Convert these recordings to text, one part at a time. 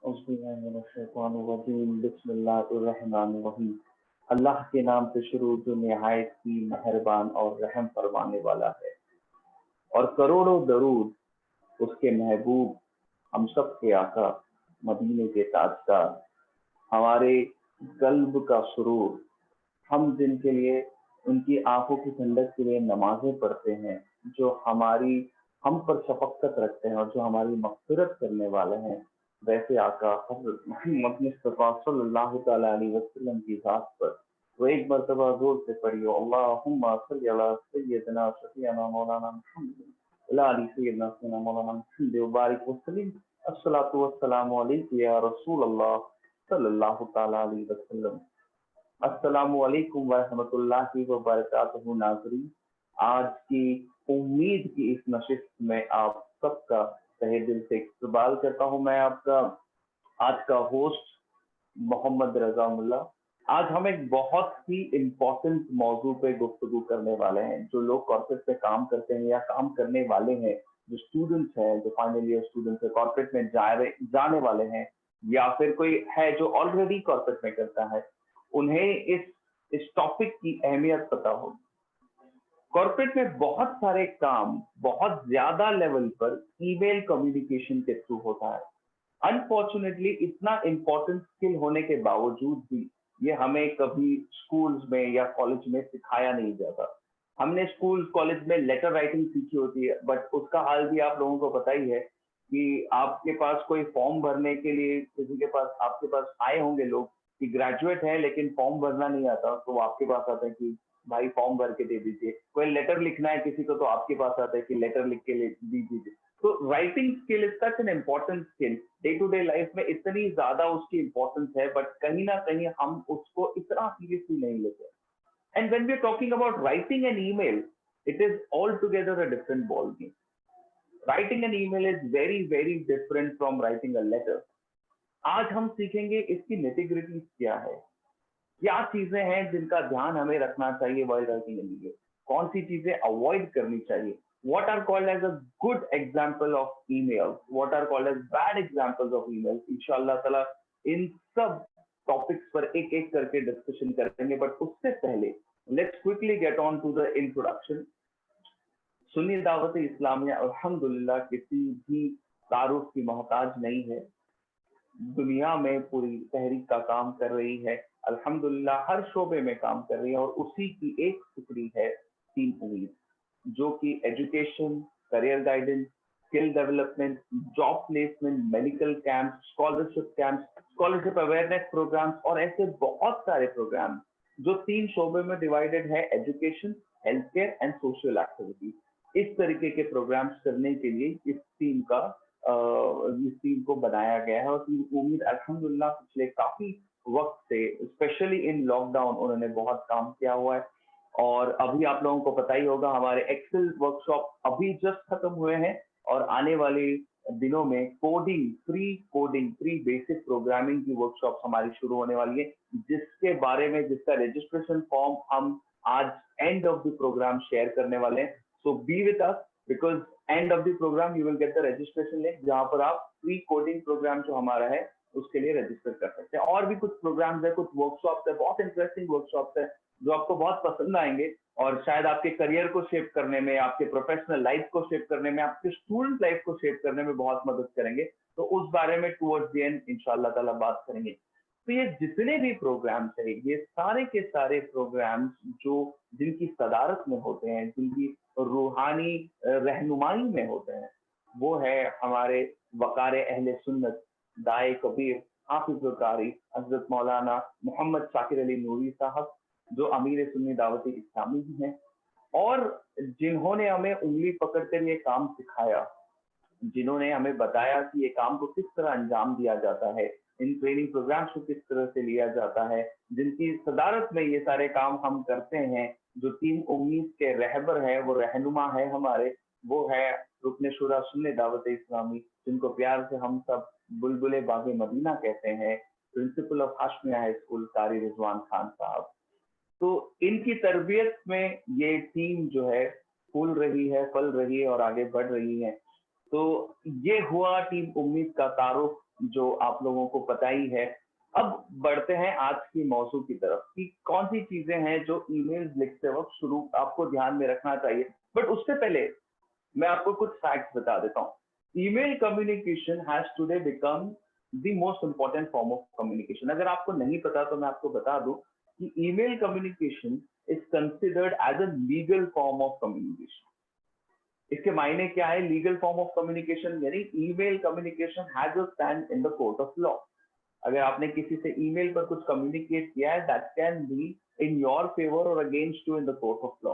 बिस्मिल्लाहिर्रहमानिर्रहीम। अल्लाह के नाम से शुरू जो निहायत ही मेहरबान और रहम फरमाने वाला है। और करोड़ों दरूद उसके महबूब हम सब के आका मदीने के ताजदार, हमारे कल्ब का सुरूर, हम जिनके लिए उनकी आंखों की ठंडक के लिए नमाजें पढ़ते हैं, जो हमारी हम पर शफकत रखते हैं और जो हमारी मग़फ़िरत करने वाले हैं, वैसे आका हज़रत मोहम्मद मुस्तफ़ा सल्लल्लाहु तआला अलैहि वसल्लम की ज़ात पर वो एक मर्तबा ज़ोर से पढ़िए, अल्लाहुम्मा सल्लि अला सय्यिदना शफ़ीअना मौलाना मुहम्मद व अला आलि सय्यिदना सय्यिदना मौलाना मुहम्मद व बारिक वसल्लिम। अस्सलातु वस्सलामु अलैका या रसूल अल्लाह सल्लल्लाहु तआला अलैहि वसल्लम। अस्सलामु अलैकुम वरहमतुल्लाहि वबरकातुहू। नाज़रीन, आज की उम्मीद की इस नशिस्त में आप सबका तहे दिल से इस्तकबाल करता हूँ। मैं आपका आज का होस्ट मोहम्मद रज़ा मुल्ला। आज हम एक बहुत ही इम्पोर्टेंट मौजू पे गुफ्तगू करने वाले हैं। जो लोग कॉर्पोरेट में काम करते हैं या काम करने वाले हैं, जो स्टूडेंट्स हैं, जो फाइनल ईयर स्टूडेंट्स हैं, कॉर्पोरेट में जाने वाले हैं, या फिर कोई है जो ऑलरेडी कॉर्पोरेट में करता है, उन्हें इस टॉपिक की अहमियत पता होगी। कॉर्पोरेट में बहुत सारे काम बहुत ज्यादा लेवल पर ईमेल कम्युनिकेशन के थ्रू होता है। अनफॉर्चुनेटली इतना इम्पोर्टेंट स्किल होने के बावजूद भी ये हमें कभी स्कूल्स में या कॉलेज में सिखाया नहीं जाता। हमने स्कूल कॉलेज में लेटर राइटिंग सीखी होती है, बट उसका हाल भी आप लोगों को पता ही है कि आपके पास कोई फॉर्म भरने के लिए किसी के पास आपके पास आए होंगे लोग कि ग्रेजुएट है लेकिन फॉर्म भरना नहीं आता, तो वो आपके पास आता है कि भाई फॉर्म भर के दे दीजिए। कोई लेटर लिखना है किसी को, तो आपके पास आता है कि लेटर लिख के दे दीजिए। तो writing skill is such an important skill. Day to day life में इतनी ज्यादा उसकी इम्पोर्टेंस है, बट कहीं ना कहीं हम उसको इतना सीरियसली नहीं लेते। And when we are talking about writing an email, it is altogether a different ball game. Writing an email is very very different from writing a letter. आज हम सीखेंगे इसकी निटिग्रिटीज क्या है, क्या चीजें हैं जिनका ध्यान हमें रखना चाहिए वाइल राइटिंग एन ईमेल, कौन सी चीजें अवॉइड करनी चाहिए, what are called as a good example of emails, what are called as bad examples of emails। इंशाल्लाह ताला इन सब टॉपिक्स पर एक एक करके डिस्कशन करेंगे, बट उससे पहले let's quickly get on to the introduction. Sunni Dawat Islamia अल्हम्दुलिल्लाह किसी भी तारुफ की मोहताज नहीं है। दुनिया में पूरी तहरीक का काम कर रही है, अल्हम्दुलिल्लाह हर शोबे में काम कर रही है, और उसी की एक टुकड़ी है टीम उम्मीद, जो कि education, career guidance, skill development, job placement, medical camp, scholarship awareness programmes और ऐसे बहुत सारे प्रोग्राम जो 3 शोबे में डिवाइडेड है, education, health care and social activity. इस तरीके के प्रोग्राम्स करने के लिए इस टीम को बनाया गया है। और टीम उम्मीद अल्हम्दुलिल्लाह पिछले काफी वक्त से, स्पेशली इन लॉकडाउन, उन्होंने बहुत काम किया हुआ है। और अभी आप लोगों को पता ही होगा, हमारे एक्सेल वर्कशॉप अभी जस्ट खत्म हुए हैं, और आने वाले दिनों में कोडिंग, प्री बेसिक प्रोग्रामिंग की वर्कशॉप हमारी शुरू होने वाली है, जिसका रजिस्ट्रेशन फॉर्म हम आज end of the program share करने वाले हैं। So be with us, because end of the program you will get the registration link, जहां पर आप प्री कोडिंग प्रोग्राम जो हमारा है उसके लिए रजिस्टर कर सकते हैं। और भी कुछ प्रोग्राम्स है, कुछ वर्कशॉप्स है, बहुत इंटरेस्टिंग वर्कशॉप्स है जो आपको बहुत पसंद आएंगे, और शायद आपके करियर को शेप करने में, आपके प्रोफेशनल लाइफ को शेप करने में, आपके स्टूडेंट लाइफ को शेप करने में बहुत मदद करेंगे। तो उस बारे में टुवर्ड्स द एंड इंशाल्लाह ताला बात करेंगे। तो ये जितने भी प्रोग्राम्स है, ये सारे के सारे प्रोग्राम्स जिनकी सदारत में होते हैं, जिनकी रूहानी रहनुमाई में होते हैं, वो है हमारे वकारे अहले सुन्नत, दाए कबीर, हाफिजुल कारी हजरत मौलाना मोहम्मद शाकिर अली नूरी साहब, जो अमीर सुन्नी दावती इस्लामी भी हैं, और जिन्होंने हमें उंगली पकड़कर ये काम सिखाया, जिन्होंने हमें बताया कि ये काम को किस तरह अंजाम दिया जाता है, इन ट्रेनिंग प्रोग्राम्स को किस तरह से लिया जाता है, जिनकी सदारत में ये सारे काम हम करते हैं, जो टीम उम्मीद के रहबर है, वो रहनुमा है हमारे, वो है रुकने शुरा सुन्नी दावत इस्लामी, जिनको प्यार से हम सब बुलबुले बागे मदीना कहते हैं, principle of Hashmia high school कारी रिजवान खान साहब। तो इनकी तरबियत में ये टीम जो है फूल रही है, फल रही है और आगे बढ़ रही है। तो ये हुआ टीम उम्मीद का तारुफ, जो आप लोगों को पता ही है। अब बढ़ते हैं आज की मौजू की तरफ कि कौन सी चीजें हैं जो ईमेल्स लिखते वक्त शुरू आपको ध्यान में रखना चाहिए। बट उससे पहले मैं आपको कुछ फैक्ट्स बता देता हूँ। Email communication has today become the most important form of communication. अगर आपको नहीं पता तो मैं आपको बता दूं कि email communication is considered as a legal form of communication. इसके मायने क्या है? लीगल फॉर्म ऑफ कम्युनिकेशन यानी email communication has a stand in the court of law. अगर आपने किसी से ईमेल पर कुछ कम्युनिकेट किया है, that can be in your favour और against you in the court of law,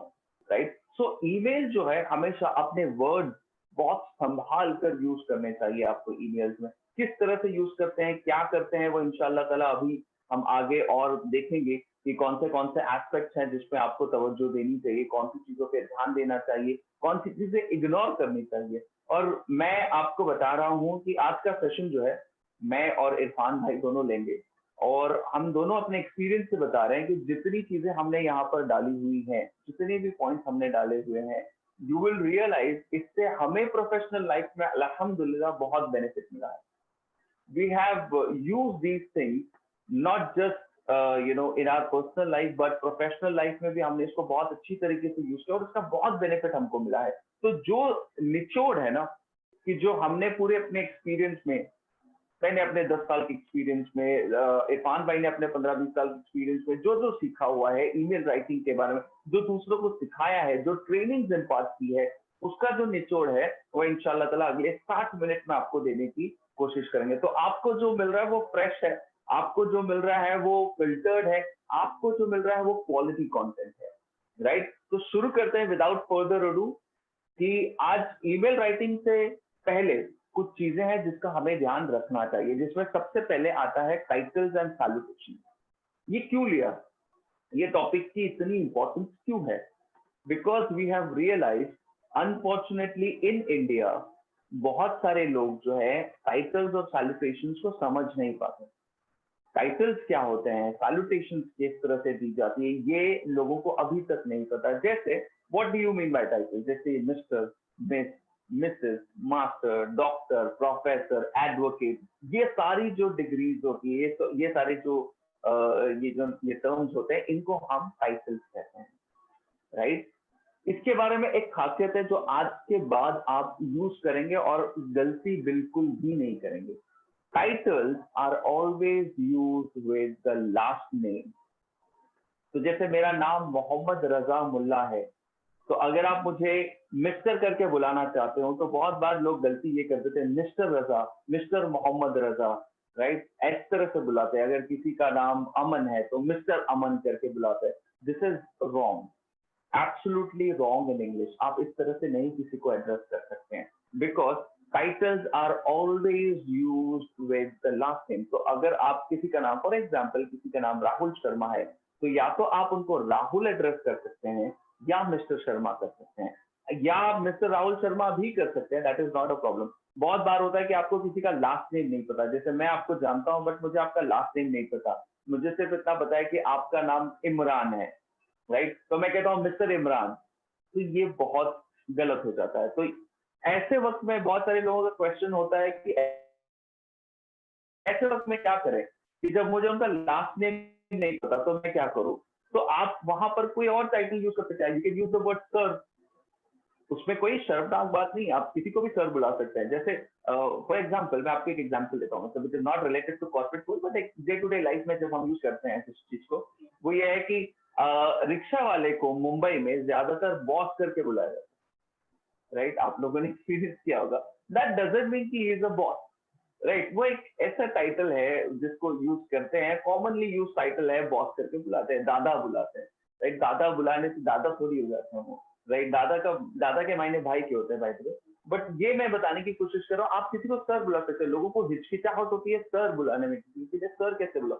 right? So email जो है हमेशा अपने वर्ड बहुत संभाल कर यूज करने चाहिए आपको ईमेल्स में। किस तरह से यूज करते हैं, क्या करते हैं, वो इंशाल्लाह ताला अभी हम आगे और देखेंगे कि कौन से एस्पेक्ट्स हैं जिसपे आपको तवज्जो देनी चाहिए, कौन सी चीजों पे ध्यान देना चाहिए, कौन सी चीजें इग्नोर करनी चाहिए। और मैं आपको बता रहा हूँ कि आज का सेशन जो है मैं और इरफान भाई दोनों लेंगे, और हम दोनों अपने एक्सपीरियंस से बता रहे हैं कि जितनी चीजें हमने यहाँ पर डाली हुई हैं, जितने भी पॉइंट्स हमने डाले हुए हैं, यू विल रियलाइज इससे हमें प्रोफेशनल लाइफ में अल्हम्दुलिल्लाह बहुत बेनिफिट मिला है। We have used these things not just in our personal life but professional life में भी हमने इसको बहुत अच्छी तरीके से यूज किया और इसका बहुत बेनिफिट हमको मिला है। तो जो निचोड़ है ना, कि जो हमने पूरे अपने एक्सपीरियंस में, मैंने अपने 10 साल के एक्सपीरियंस में, इरफान भाई ने अपने 15-20 साल के एक्सपीरियंस में जो जो सीखा हुआ है ईमेल राइटिंग के बारे में, जो दूसरों को सिखाया है, जो ट्रेनिंग इम्पार्ट की है, उसका जो निचोड़ है वो इंशाल्लाह ताला अगले 60 मिनट में आपको देने की कोशिश करेंगे। तो आपको जो मिल रहा है वो फ्रेश है, आपको जो मिल रहा है वो फिल्टर्ड है, आपको जो मिल रहा है वो क्वालिटी कंटेंट है, राइट? तो शुरू करते हैं विदाउट फर्दर अडू कि आज ईमेल राइटिंग से पहले कुछ चीजें हैं जिसका हमें ध्यान रखना चाहिए, जिसमें सबसे पहले आता है टाइटल्स एंड सैल्यूटेशन। ये क्यों लिया, ये टॉपिक की इतनी इंपॉर्टेंस क्यों है? Because we have realise unfortunately in India बहुत सारे लोग जो है टाइटल्स और सैल्यूटेशंस को समझ नहीं पाते। टाइटल्स क्या होते हैं, सैल्यूटेशंस किस तरह से दी जाती है, ये लोगों को अभी तक नहीं पता। जैसे what do you mean by title? जैसे mister, miss, missus, master, doctor, professor, advocate, ये सारी जो डिग्रीज होती है, ये सारे जो ये टर्म्स होते हैं, इनको हम टाइटल्स कहते हैं, राइट? इसके बारे में एक खासियत है जो आज के बाद आप यूज करेंगे और गलती बिल्कुल भी नहीं करेंगे। Titles are always used with the last name. तो जैसे मेरा नाम मोहम्मद रजा मुल्ला है, तो अगर आप मुझे मिस्टर करके बुलाना चाहते हो तो बहुत बार लोग गलती ये कर देते हैं, मिस्टर रजा, मिस्टर मोहम्मद रजा, राइट? इस तरह से बुलाते हैं। अगर किसी का नाम अमन है तो मिस्टर अमन करके बुलाते हैं। This is wrong, absolutely wrong in English. आप इस तरह से नहीं किसी को एड्रेस कर सकते हैं, because titles are always used with the last name. तो अगर आप किसी का नाम, फॉर एग्जांपल किसी का नाम राहुल शर्मा है, तो या तो आप उनको राहुल एड्रेस कर सकते हैं या मिस्टर शर्मा कर सकते हैं, या आप मिस्टर राहुल शर्मा भी कर सकते हैं, that is not a problem. बहुत बार होता है कि आपको किसी का लास्ट नेम नहीं पता, जैसे मैं आपको जानता हूं बट मुझे आपका लास्ट नेम नहीं पता, मुझे सिर्फ इतना पता है कि आपका नाम इमरान है, राइट? तो मैं कहता हूँ मिस्टर इमरान, तो ये बहुत गलत हो जाता है। तो ऐसे वक्त में बहुत सारे लोगों का क्वेश्चन होता है कि ऐसे वक्त में क्या करें कि जब मुझे उनका लास्ट नेम नहीं पता तो मैं क्या करूं? तो आप वहां पर कोई और टाइटल यूज कर सकते हैं, you can use the word sir. उसमें कोई शर्मनाक बात नहीं, आप किसी को भी सर बुला सकते हैं। जैसे फॉर एग्जांपल मैं आपको एक एग्जांपल देता हूँ, मतलब it is not related to corporate world but day to day life में जब हम यूज करते हैं इस चीज को, वो ये है कि रिक्शा वाले को मुंबई में ज्यादातर बॉस करके बुलाया जाता है, राइट? आप लोगों ने एक्सपीरियंस किया होगा। दैट डजंट मीन कि he is a boss, right? वो एक ऐसा टाइटल है जिसको यूज करते हैं, कॉमनली यूज टाइटल है, बॉस करके बुलाते हैं, दादा बुलाते हैं, राइट? दादा बुलाने से दादा थोड़ी हो जाते हैं वो, राइट? दादा के मायने भाई के होते हैं, भाई के। बट ये मैं बताने की कोशिश कर रहा हूँ, आप किसी को सर बुला सकते हैं। लोगों को हिचकिचाहट होती है सर बुलाने में, किसी ने सर कैसे बुला?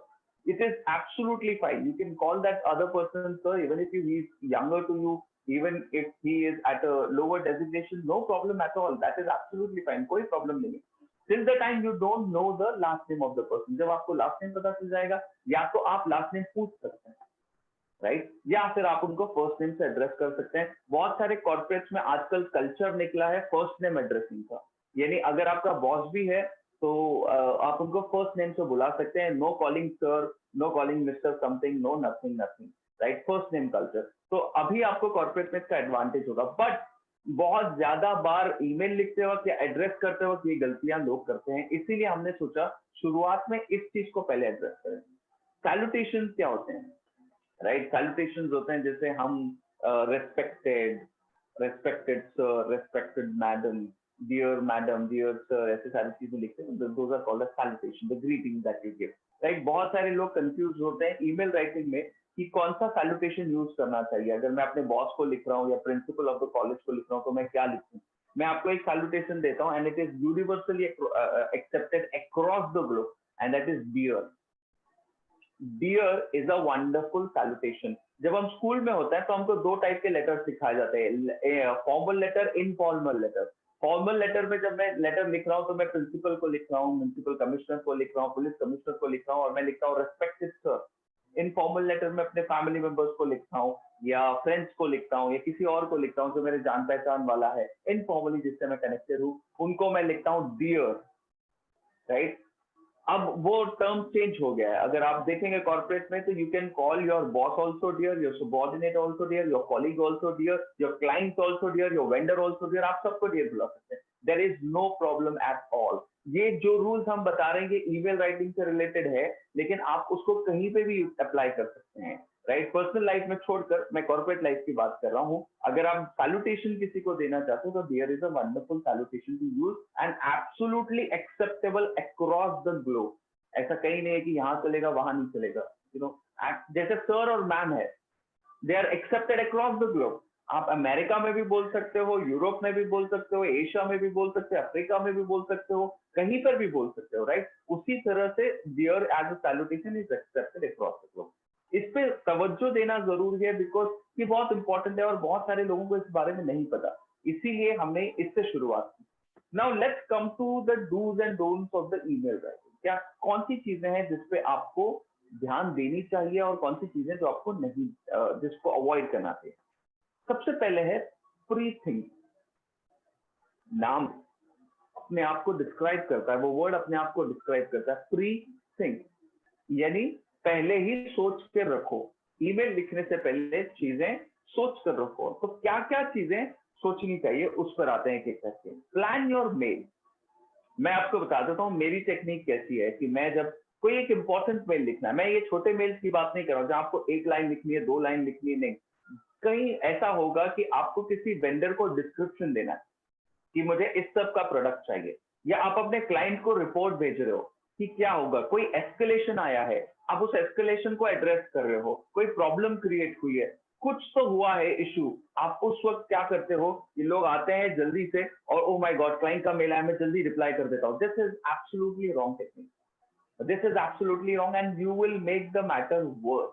It is absolutely fine, you can call that other person sir even if he is younger to you, even if he is at a lower designation, no problem at all, that is absolutely fine, कोई problem नहीं है till the time you don't know the last name of the person। जब आपको last name पता चल जाएगा, या तो आप लास्ट नेम पूछ सकते हैं, राइट? या फिर आप उनको फर्स्ट नेम से एड्रेस कर सकते हैं। बहुत सारे कॉर्पोरेट्स में आजकल कल्चर निकला है फर्स्ट नेम एड्रेसिंग का, यानी अगर आपका बॉस भी है तो आप उनको फर्स्ट नेम से बुला सकते हैं, no calling sir, no calling mister something, no nothing nothing, right, first name culture. तो अभी आपको कॉर्पोरेट में इसका एडवांटेज होगा। बट बहुत ज्यादा बार ईमेल लिखते वक्त या एड्रेस करते वक्त ये गलतियां लोग करते हैं, इसीलिए हमने सोचा शुरुआत में इस चीज को पहले एड्रेस करें। सैल्यूटेशन क्या होते हैं, राइट? सैल्यूटेशन होते हैं जैसे हम respected, respected sir, respected madam, dear sir, ऐसे सारी चीजें लिखते हैं, those are called as salutation, the greeting that you give, right? बहुत सारे लोग कंफ्यूज होते हैं ईमेल राइटिंग में कि कौन सा सैल्यूटेशन यूज करना चाहिए। अगर मैं अपने बॉस को लिख रहा हूँ या प्रिंसिपल ऑफ द कॉलेज को लिख रहा हूँ तो मैं क्या लिखूं? मैं आपको एक सैल्यूटेशन देता हूँ and it is universally accepted across the globe and that is dear. Dear is a wonderful salutation. जब हम स्कूल में होता है तो हमको दो टाइप के लेटर सिखाए जाते हैं, formal letter, informal letter. Formal letter में जब मैं लेटर लिख रहा हूँ तो मैं प्रिंसिपल को लिख रहा हूँ, म्युनिसिपल कमिश्नर को लिख रहा हूँ, पुलिस कमिश्नर को लिख रहा हूँ और मैं लिखता हूँ रेस्पेक्टेड सर। इनफॉर्मल लेटर में अपने फैमिली मेंबर्स को लिखता हूँ या फ्रेंड्स को लिखता हूँ या किसी और को लिखता हूँ जो मेरे जान पहचान वाला है, इनफॉर्मली जिससे मैं कनेक्टेड हूँ, उनको मैं लिखता हूँ डियर, राइट? अब वो टर्म चेंज हो गया है। अगर आप देखेंगे कॉर्पोरेट में तो you can call your boss also dear, your subordinate also dear, your colleague also dear, your client also dear, your vendor also dear, आप सबको डियर बुला सकते हैं। There is no problem at all. ये जो rules हम बता रहे हैं ये ईमेल राइटिंग से रिलेटेड है, लेकिन आप उसको कहीं पे भी अप्लाई कर सकते हैं, राइट? पर्सनल लाइफ में छोड़कर मैं कॉर्पोरेट लाइफ की बात कर रहा हूँ। अगर आप सैल्यूटेशन किसी को देना चाहते हो तो there is a wonderful salutation to use and absolutely acceptable across the globe. ऐसा कहीं नहीं है कि यहाँ चलेगा वहां नहीं चलेगा, यू नो। जैसे सर और मैम है, they are accepted across the globe. आप अमेरिका में भी बोल सकते हो, यूरोप में भी बोल सकते हो, एशिया में भी बोल सकते हो, अफ्रीका में भी बोल सकते हो, कहीं पर भी बोल सकते हो, राइट? उसी तरह से dear as a salutation is accepted across the globe. इस पे तवज्जो देना जरूरी है बिकॉज ये बहुत इंपॉर्टेंट है और बहुत सारे लोगों को इस बारे में नहीं पता, इसीलिए हमने इससे शुरुआत की। Now let's come to the dos and don'ts of the email writing. क्या कौन सी चीजें हैं जिसपे आपको ध्यान देनी चाहिए और कौन सी चीजें जो आपको नहीं, जिसको अवॉइड करना चाहिए? सबसे पहले है प्री थिंक। नाम अपने आप को डिस्क्राइब करता है, वो वर्ड अपने आप को डिस्क्राइब करता है, प्री थिंक, यानी पहले ही सोच के रखो। ईमेल लिखने से पहले चीजें सोच कर रखो। तो क्या क्या चीजें सोचनी चाहिए उस पर आते हैं एक एक करके। Plan your mail. मैं आपको बता देता हूँ मेरी टेक्निक कैसी है कि मैं जब कोई एक इंपॉर्टेंट मेल लिखना है, मैं ये छोटे मेल्स की बात नहीं कर रहा हूँ जहां आपको एक लाइन लिखनी है, दो लाइन लिखनी है, नहीं। कहीं ऐसा होगा कि आपको किसी वेंडर को डिस्क्रिप्शन देना है कि मुझे इस सब का प्रोडक्ट चाहिए, या आप अपने क्लाइंट को रिपोर्ट भेज रहे हो कि क्या होगा, कोई एस्केलेशन आया है, आप उस एस्केलेशन को एड्रेस कर रहे हो, कोई प्रॉब्लम क्रिएट हुई है, कुछ तो हुआ है इशू। आप उस वक्त क्या करते हो? ये लोग आते हैं जल्दी से और ओ माय गॉड क्लाइंट का मेल आया, मैं जल्दी रिप्लाई कर देता हूँ। This is absolutely wrong technique, this is absolutely wrong and you will make the matter worse,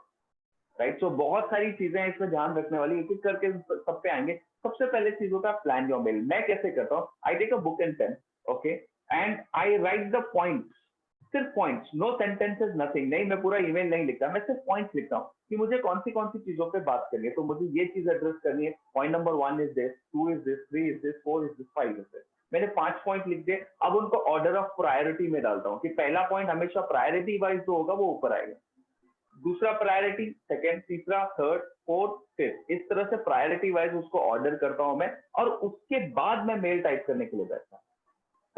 right? So बहुत सारी चीजें इसमें ध्यान रखने वाली, एक एक करके सब पे आएंगे। सबसे पहले चीज होता है प्लान योर मेल। मैं कैसे करता हूँ? I take a book and pen, okay, and I write the points, सिर्फ पॉइंट्स, नो सेंटेंसेस, नथिंग। नहीं, मैं पूरा ईमेल नहीं लिखता, मैं सिर्फ पॉइंट्स लिखता हूँ कि मुझे कौन सी चीजों पे बात करनी है। तो मुझे ये चीज एड्रेस करनी है, point number 1 is this, 2 is this, 3 is this, 4 is this, 5 is this. मैंने 5 पॉइंट लिख दिए। अब उनको ऑर्डर ऑफ प्रायोरिटी में डालता हूँ कि पहला पॉइंट हमेशा प्रायोरिटी वाइज जो होगा वो ऊपर आएगा, दूसरा प्रायोरिटी, सेकंड, तीसरा, थर्ड, फोर्थ, फिफ्थ, इस तरह से प्रायोरिटी वाइज उसको ऑर्डर करता हूं मैं, और उसके बाद मैं मेल टाइप करने के लिए बैठता हूं,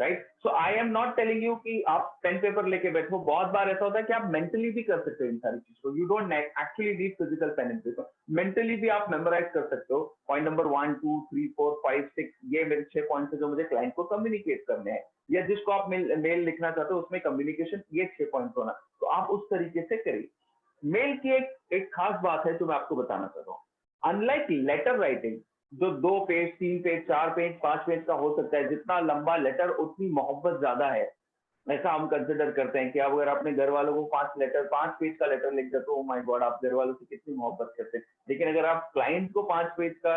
right? So I am not telling you कि आप पेन पेपर लेके बैठो। बहुत बार ऐसा होता है कि आप मेंटली भी कर सकते हो इन सारी चीज को, you don't actually need physical pain and paper. Mentally भी आप मेमोराइज कर सकते हो पॉइंट नंबर 1 2 3 4 5 6, ये मेरे 6 पॉइंट है जो मुझे क्लाइंट को कम्युनिकेट करने हैं, या जिसको आप मेल लिखना चाहते हो उसमें कम्युनिकेशन ये 6 पॉइंट होना। तो आप उस तरीके से करिए। मेल की एक खास बात है जो मैं आपको बताना चाहता हूँ। अनलाइक लेटर राइटिंग जो 2 पेज, 3 पेज, 4 पेज, 5 पेज का हो सकता है, जितना लंबा लेटर उतनी मोहब्बत ज्यादा है, ऐसा हम कंसिडर करते हैं कि अब अगर अपने घर वालों को 5 पेज का लेटर लिख देते हो, माय गॉड, आप घर वालों से कितनी मोहब्बत करते हैं। लेकिन अगर आप क्लाइंट को 5 पेज का,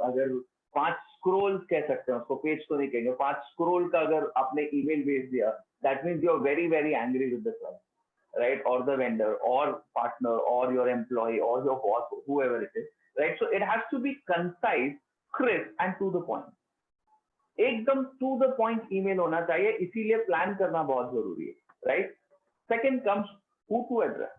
अगर 5 स्क्रोल कह सकते हैं उसको, पेज तो नहीं कहेंगे, 5 स्क्रोल का अगर आपने ईमेल भेज दिया, that means you are very very angry with the client, right? Or the vendor, or partner, or your employee, or your boss, whoever it is, right? So it has to be concise, crisp, and to the point. एकदम to the point email होना चाहिए, इसीलिए plan करना बहुत जरूरी है, right. Second comes who to address,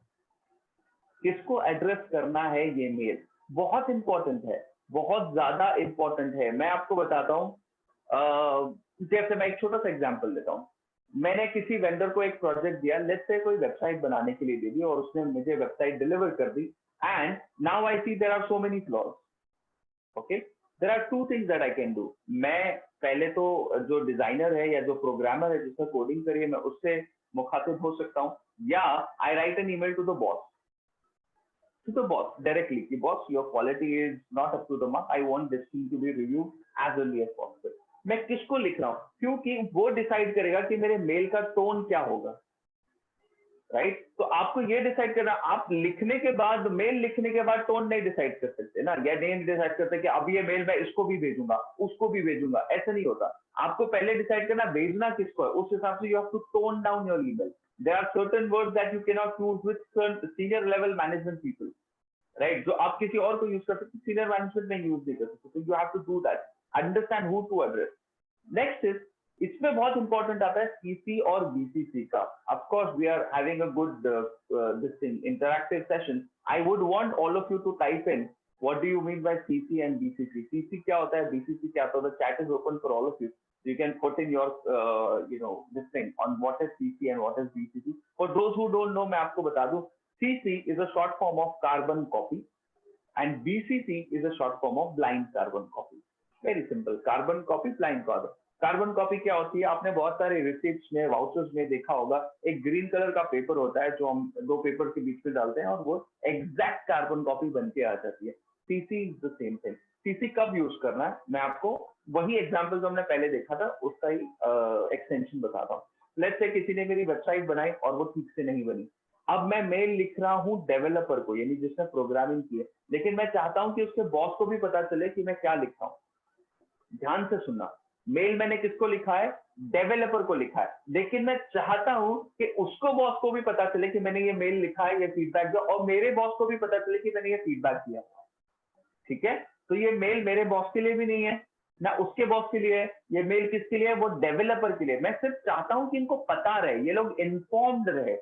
किसको address करना है, ये मेल बहुत इंपॉर्टेंट है, बहुत ज्यादा इंपॉर्टेंट है। मैं आपको बताता हूँ, जैसे मैं एक छोटा सा एग्जांपल देता हूँ। मैंने किसी वेंडर को एक प्रोजेक्ट दिया, लेट्स से कोई वेबसाइट बनाने के लिए दे दी, और उसने मुझे वेबसाइट डिलीवर कर दी, and now I see there are so many flaws. Okay, there are two things that I can do. मैं पहले तो जो डिजाइनर है या जो प्रोग्रामर है जिसने कोडिंग करी है, मैं उससे मुखातिब हो सकता हूँ, या I write an email to the boss, to the boss directly कि boss, your quality is not up to the mark, I want this thing to be reviewed as early as possible। मैं किसको लिख रहा हूँ, क्योंकि वो decide करेगा कि मेरे मेल का टोन क्या होगा, राइट। तो आपको ये डिसाइड करना, आप लिखने के बाद, मेल लिखने के बाद टोन नहीं डिसाइड कर सकते ना, या नहीं डिसाइड करते कि अब ये मेल मैं इसको भी भेजूंगा उसको भी भेजूंगा, ऐसा नहीं होता। आपको पहले डिसाइड करना भेजना किसको है, उस हिसाब से you have to tone down your email. There are certain words that you can not use with senior level management people, right, जो आप किसी और को यूज कर सकते, सीनियर मैनेजमेंट में यूज नहीं कर सकते। तो you have to do that, understand who to address. Next is, इसमें बहुत इंपॉर्टेंट आता है सीसी और बीसीसी का। Of course we are having a good this thing interactive session, I would want all of you to type in what do you mean by CC and BCC. CC क्या होता है, BCC क्या होता है, the chat is open for all of you, you can put in your this thing on what is CC and what is BCC. For those who don't know, मैं आपको बता दूं, CC is a short form of carbon copy and BCC is a short form of blind carbon copy. Very simple, carbon copy, blind carbon। Carbon copy क्या होती है, आपने बहुत सारे रिसिप्ट्स में, वाउचर्स में देखा होगा, एक ग्रीन कलर का पेपर होता है जो हम दो पेपर के बीच में डालते हैं और वो एग्जैक्ट कार्बन कॉपी बन के आ जाती है। CC is the same thing. CC कब यूज करना है, मैं आपको वही एग्जांपल जो हमने पहले देखा था उसका ही एक्सटेंशन बताता हूँ। लेट्स से किसी ने मेरी वेबसाइट बनाई और वो ठीक से नहीं बनी, अब मैं मेल लिख रहा हूँ डेवलपर को, यानी जिसने प्रोग्रामिंग की है, लेकिन मैं चाहता हूँ कि उसके बॉस को भी पता चले कि मैं क्या लिख रहा हूँ। ध्यान से सुनना, मेल मैंने किसको लिखा है, डेवलपर को लिखा है, लेकिन मैं चाहता हूं कि उसको, बॉस को भी पता चले कि मैंने ये मेल लिखा है, ये फीडबैक दिया, और मेरे बॉस को भी पता चले कि मैंने ये फीडबैक दिया। ठीक है, तो ये मेल मेरे बॉस के लिए भी नहीं है ना उसके बॉस के लिए है, ये मेल किसके लिए है, वो डेवलपर के लिए। मैं सिर्फ चाहता हूं कि इनको पता रहे, ये लोग इन्फॉर्म्ड रहे।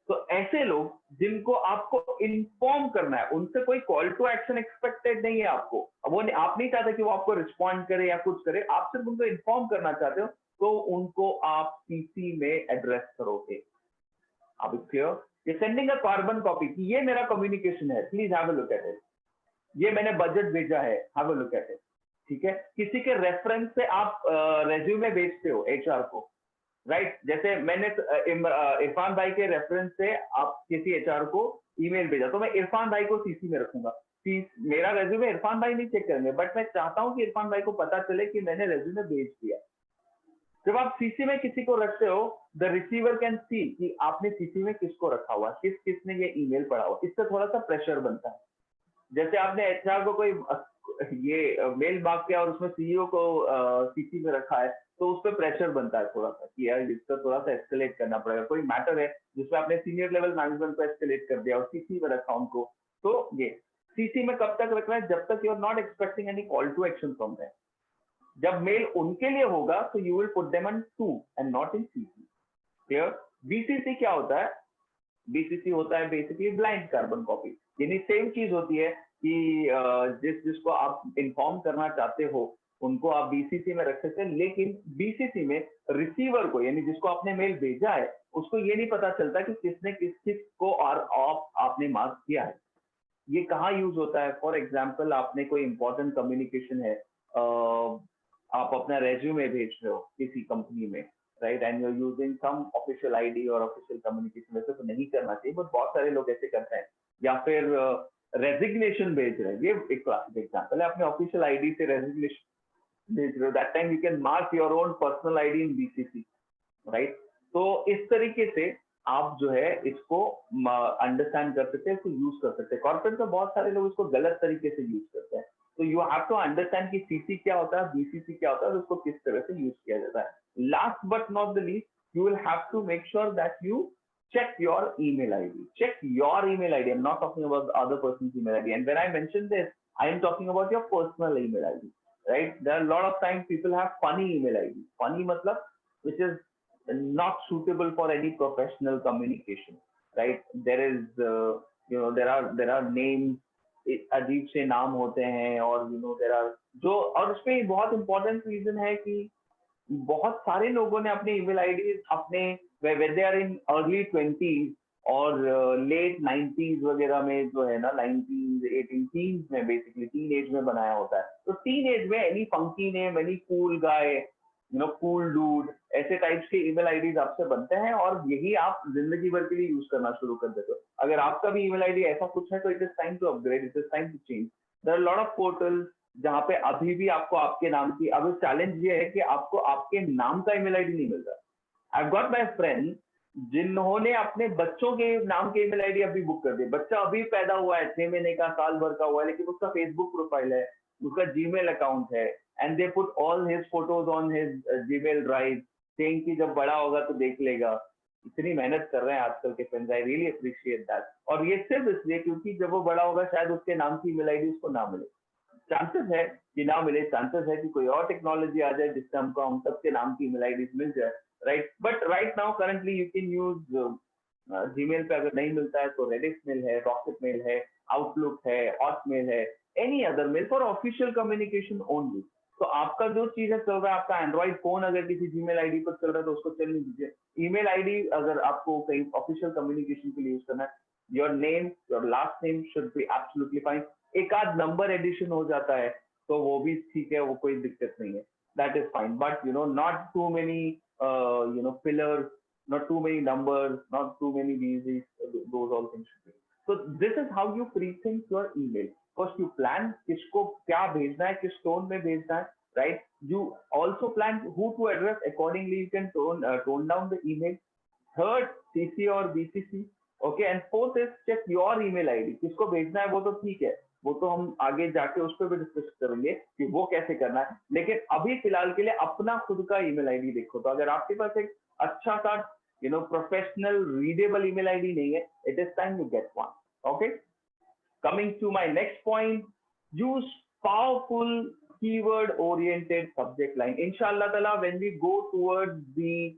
तो ऐसे लोग जिनको आपको इन्फॉर्म करना है, उनसे कोई कॉल टू एक्शन एक्सपेक्टेड नहीं है आपको, वो आप नहीं चाहते कि वो आपको रिस्पॉन्ड करे या कुछ करे, आप सिर्फ उनको इन्फॉर्म करना चाहते हो, तो उनको आप सीसी में एड्रेस करोगे। अब क्लियर, ये सेंडिंग अ कार्बन कॉपी कि ये मेरा कम्युनिकेशन है, please have a look at it, ये मैंने बजट भेजा है, have a look at it. ठीक है, किसी के रेफरेंस से आप रेज्यूमे भेजते हो एचआर को, राइट, जैसे मैंने इरफान भाई के रेफरेंस से आप किसी एचआर को ईमेल भेजा, तो मैं इरफान भाई को सीसी में रखूंगा। मेरा रेज्यूमे इरफान भाई नहीं चेक करेंगे, बट मैं चाहता हूं कि इरफान भाई को पता चले कि मैंने रेज्यूमे भेज दिया। जब आप सीसी में किसी को रखते हो, द रिसीवर कैन सी कि आपने सीसी में किसको रखा हुआ, किसने ये ईमेल पढ़ा हुआ, इससे थोड़ा सा प्रेशर बनता है। जैसे आपने एचआर को कोई ये मेल मांग किया और उसमें सीईओ को सीसी में रखा है, तो उस पर प्रेशर बनता है थोड़ा सा कि यार इसका थोड़ा सा एस्केलेट करना पड़ेगा। कोई मैटर है जिसमें आपने सीनियर लेवल मैनेजमेंट को एस्केलेट कर दिया और सीसी में रखा उनको, तो ये सीसी में कब तक रखना है, जब तक you are not expecting any call to action from them. जब मेल उनके लिए होगा तो you will put them on to and not in CC. Clear. BCC क्या होता है, बीसीसी होता है बेसिकली ब्लाइंड कार्बन कॉपी, यानी सेम चीज होती है कि जिसको आप इन्फॉर्म करना चाहते हो उनको आप बीसीसी में रख सकते हैं, लेकिन बीसीसी में रिसीवर को, यानी जिसको आपने मेल भेजा है, उसको ये नहीं पता चलता कि किसने किस को और आपने मार्क किया है। ये कहाँ यूज होता है, फॉर एग्जाम्पल आपने कोई इंपॉर्टेंट कम्युनिकेशन है, आप अपना रेज्यूमे भेज रहे हो किसी कंपनी में, right, and you are using some official ID और ऑफिशियल कम्युनिकेशन, वैसे तो नहीं करना चाहिए बट बहुत सारे लोग ऐसे करते हैं, या फिर रेजिग्नेशन भेज रहे हैं, ये एक क्लासिक एग्जांपल है, अपने ऑफिशियल आईडी से रेजिग्नेशन भेज रहे हो, that time you can mark your own personal ID in BCC, right. तो इस तरीके से आप जो है इसको अंडरस्टैंड कर सकते हैं, इसको यूज कर सकते हैं। कॉर्पोरेट में बहुत सारे लोग इसको गलत तरीके से यूज करते हैं, तो यू हैव टू अंडरस्टैंड कि सीसी क्या होता है, बीसीसी क्या होता है, उसको किस तरह से यूज किया जाता है। Last but not the least, you will have to make sure that you check your email ID. Check your email ID. I'm not talking about the other person's email ID. And when I mention this, I am talking about your personal email ID, right? There are a lot of times people have funny email ID. Funny matlab which is not suitable for any professional communication, right? There is there are names, अजीब से नाम होते हैं, और there are जो, और उसमें बहुत इंपॉर्टेंट रीजन है कि बहुत सारे लोगों ने अपने ईमेल आईडी अपने when they are in early 20s और लेट 90s वगैरह में, जो है ना 90s 18 टीन्स में, बेसिकली टीन एज में बनाया होता है. तो टीन एज में any funky name, any cool guy, cool dude, ऐसे टाइप्स के ईमेल आईडीज आपसे बनते हैं और यही आप जिंदगी भर के लिए यूज करना शुरू कर देते हो. अगर आपका भी ईमेल आईडी ऐसा कुछ है तो it is time to upgrade, it is time to change. There are lot of portals जहाँ पे अभी भी आपको आपके नाम की, अब चैलेंज ये है कि आपको आपके नाम का ईमेल आईडी नहीं मिलता. आई गॉट माई फ्रेंड जिन्होंने अपने बच्चों के नाम के ईमेल आईडी अभी बुक कर दिए. बच्चा अभी पैदा हुआ है, 6 महीने का, साल भर का हुआ है, लेकिन उसका फेसबुक प्रोफाइल है, उसका जीमेल अकाउंट है, and they put all his photos on his Gmail drive, saying कि जब बड़ा होगा तो देख लेगा. इतनी मेहनत कर रहे हैं आजकल के friends, I really appreciate that. और ये सिर्फ इसलिए क्योंकि जब वो बड़ा होगा शायद उसके नाम की ईमेल आईडी उसको ना मिले. चांसेस है कि ना मिले, चांसेस है कि कोई और टेक्नोलॉजी आ जाए जिससे हमको हम सबके नाम की ईमेल आईडी मिल जाए, right? But right now currently you can use Gmail पे. अगर नहीं मिलता है तो रेडिट मेल है, रॉकेट मेल है, आउटलुक है, हॉटमेल है, any other mail for official communication only. तो आपका जो चीज है चल रहा है, आपका एंड्रॉइड फोन अगर किसी जीमेल आईडी पर चल रहा है तो उसको चलने दीजिए. ईमेल आईडी अगर आपको कहीं ऑफिशियल कम्युनिकेशन के लिए यूज करना है, your name, your last name should be absolutely fine. एक आध नंबर एडिशन हो जाता है तो वो भी ठीक है, वो कोई दिक्कत नहीं है, that is fine. But not too many fillers, not too many numbers, not too many these, those all things should be. So this is how you pre-think your email. First you plan किसको क्या भेजना है, किस tone में भेजना है, right? You also plan who to address. Accordingly you can tone down the email. Third, CC or BCC. Okay, and fourth is check your email ID. किसको भेजना है वो तो ठीक है, वो तो हम आगे जाके उस पर भी डिस्कस करेंगे कि वो कैसे करना है. लेकिन अभी फिलहाल के लिए अपना खुद का ईमेल आईडी देखो. तो अगर आपके पास एक अच्छा सा प्रोफेशनल रीडेबल ईमेल आईडी नहीं है, it is time to get one. Okay, coming to my next point, use powerful keyword oriented subject line. Inshallah taala when we go towards the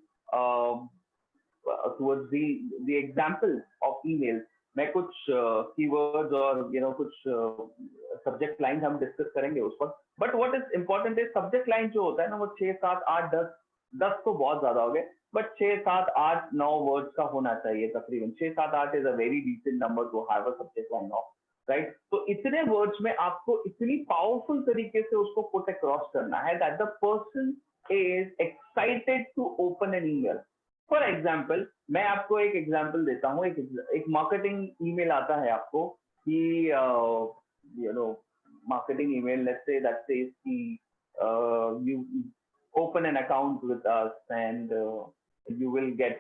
examples of emails, मैं कुछ keywords और कुछ subject line हम discuss करेंगे उस पर. But what is important is subject line जो होता है ना, वो 6 7 8 10 तो बहुत ज्यादा हो गए, बट 6 7 8 9 वर्ड्स का होना चाहिए तकरीबन. 6 7 8 is a very decent number to have a subject line of, right? तो इतने वर्ड्स में आपको इतनी पावरफुल तरीके से उसको पुट अक्रॉस करना है that the person is excited to open an email. For example, मैं आपको एक एग्जाम्पल देता हूँ. एक मार्केटिंग ईमेल आता है आपको कि marketing email, let's say that says कि you open an account with us and you will get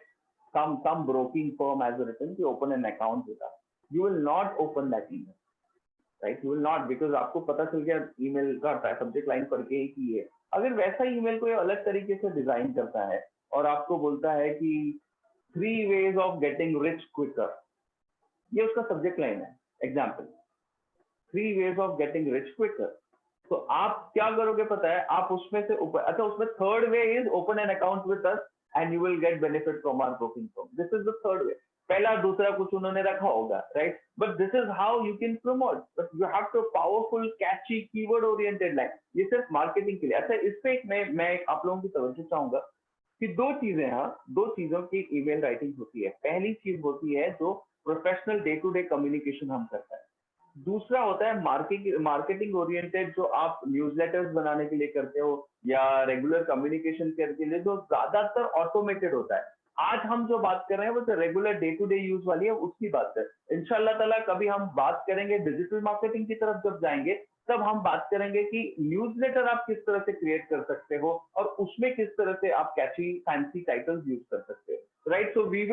some broking firm has written to open an account with us. You will not open that email, right? You will not, because आपको पता चल गया email का subject line पढ़ के ही है. अगर वैसा ईमेल कोई अलग तरीके से डिजाइन करता है और आपको बोलता है कि 3 ways of getting rich quicker, ये उसका सब्जेक्ट लाइन है. Example, 3 ways of getting rich quicker. तो आप क्या करोगे पता है, आप उसमें से अच्छा, उसमें third way is open an account with us and you will get benefit from our broking firm. This is the third way. पहला दूसरा कुछ उन्होंने रखा होगा, right? But this is how you can promote. But you have to powerful catchy keyword oriented line. ये सिर्फ marketing के लिए. अच्छा, इस पे मैं आप लोगों की तवज्जो चाहूंगा कि 2 चीजें हैं, 2 चीजों की ईमेल राइटिंग होती है. पहली चीज होती है जो professional day to day communication हम करते हैं. दूसरा होता है मार्केटिंग ओरिएंटेड, जो आप न्यूज़लेटर्स बनाने के लिए करते हो या रेगुलर कम्युनिकेशन के लिए, जो ज्यादातर ऑटोमेटेड होता है. आज हम जो बात कर रहे हैं वो तो regular day to day use वाली है, उसकी बात है. इंशाल्लाह ताला कभी हम बात करेंगे डिजिटल मार्केटिंग की तरफ जब जाएंगे, तब हम बात करेंगे कि न्यूज़लेटर आप किस तरह से क्रिएट कर सकते हो और उसमें किस तरह से आप कैची फैंसी टाइटल्स यूज कर सकते हो, right? So we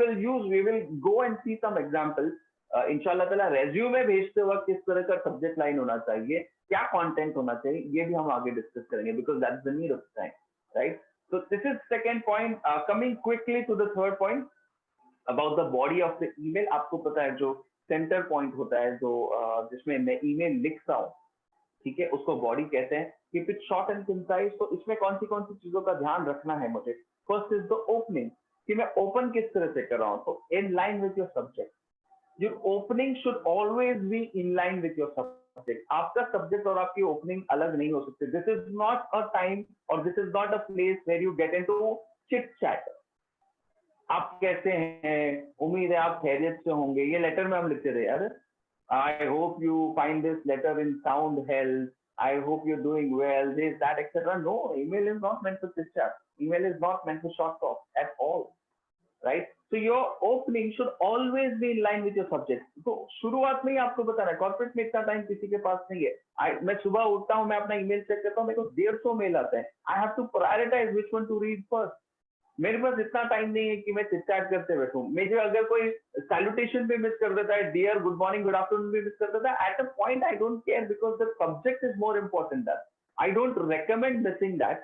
will go and see some example. इंशाल्लाह ताला रेज्यूमे भेजते वक्त किस तरह का सब्जेक्ट लाइन होना चाहिए, क्या कंटेंट होना चाहिए, ये भी हम आगे डिस्कस करेंगे, because that's the need of time, right? So this is second point. Coming quickly to the third point about the body of the email. आपको पता है जो सेंटर पॉइंट होता है, जो जिसमें मैं ईमेल लिखता हूँ, ठीक है, उसको बॉडी कहते हैं. Keep it short and concise. तो इसमें कौन सी चीजों का ध्यान रखना है मुझे? फर्स्ट इज द ओपनिंग, कि मैं ओपन किस तरह से कर रहा हूं। तो in line with your subject, your opening should always be in line with your subject. आपका सब्जेक्ट और आपकी ओपनिंग अलग नहीं हो सकते। This is not a time और this is not a place where you get into chit chat. आप कैसे हैं, उम्मीद है आप खैरियत से होंगे, ये लेटर में हम लिखते थे यार। I hope you find this letter in sound health, I hope you're doing well, this, that, etc. No, email is not meant for chit chat. Email is not meant for short talk at all, right? So your opening should always be in line with your subject. तो शुरुआत में ही आपको बताना है, corporate में इतना time किसी के पास नहीं है। मैं सुबह उठता हूँ, मैं अपना ईमेल चेक करता हूँ, मेरे को 150 मेल आते हैं। I have to prioritise which one to read first. मेरे पास इतना टाइम नहीं है कि मैं चिट चैट करते बैठूं। मुझे अगर कोई सैल्यूटेशन भी मिस कर देता है, dear, good morning, good afternoon भी मिस कर देता है, at a point I don't care because the subject is more important that. I don't recommend missing that.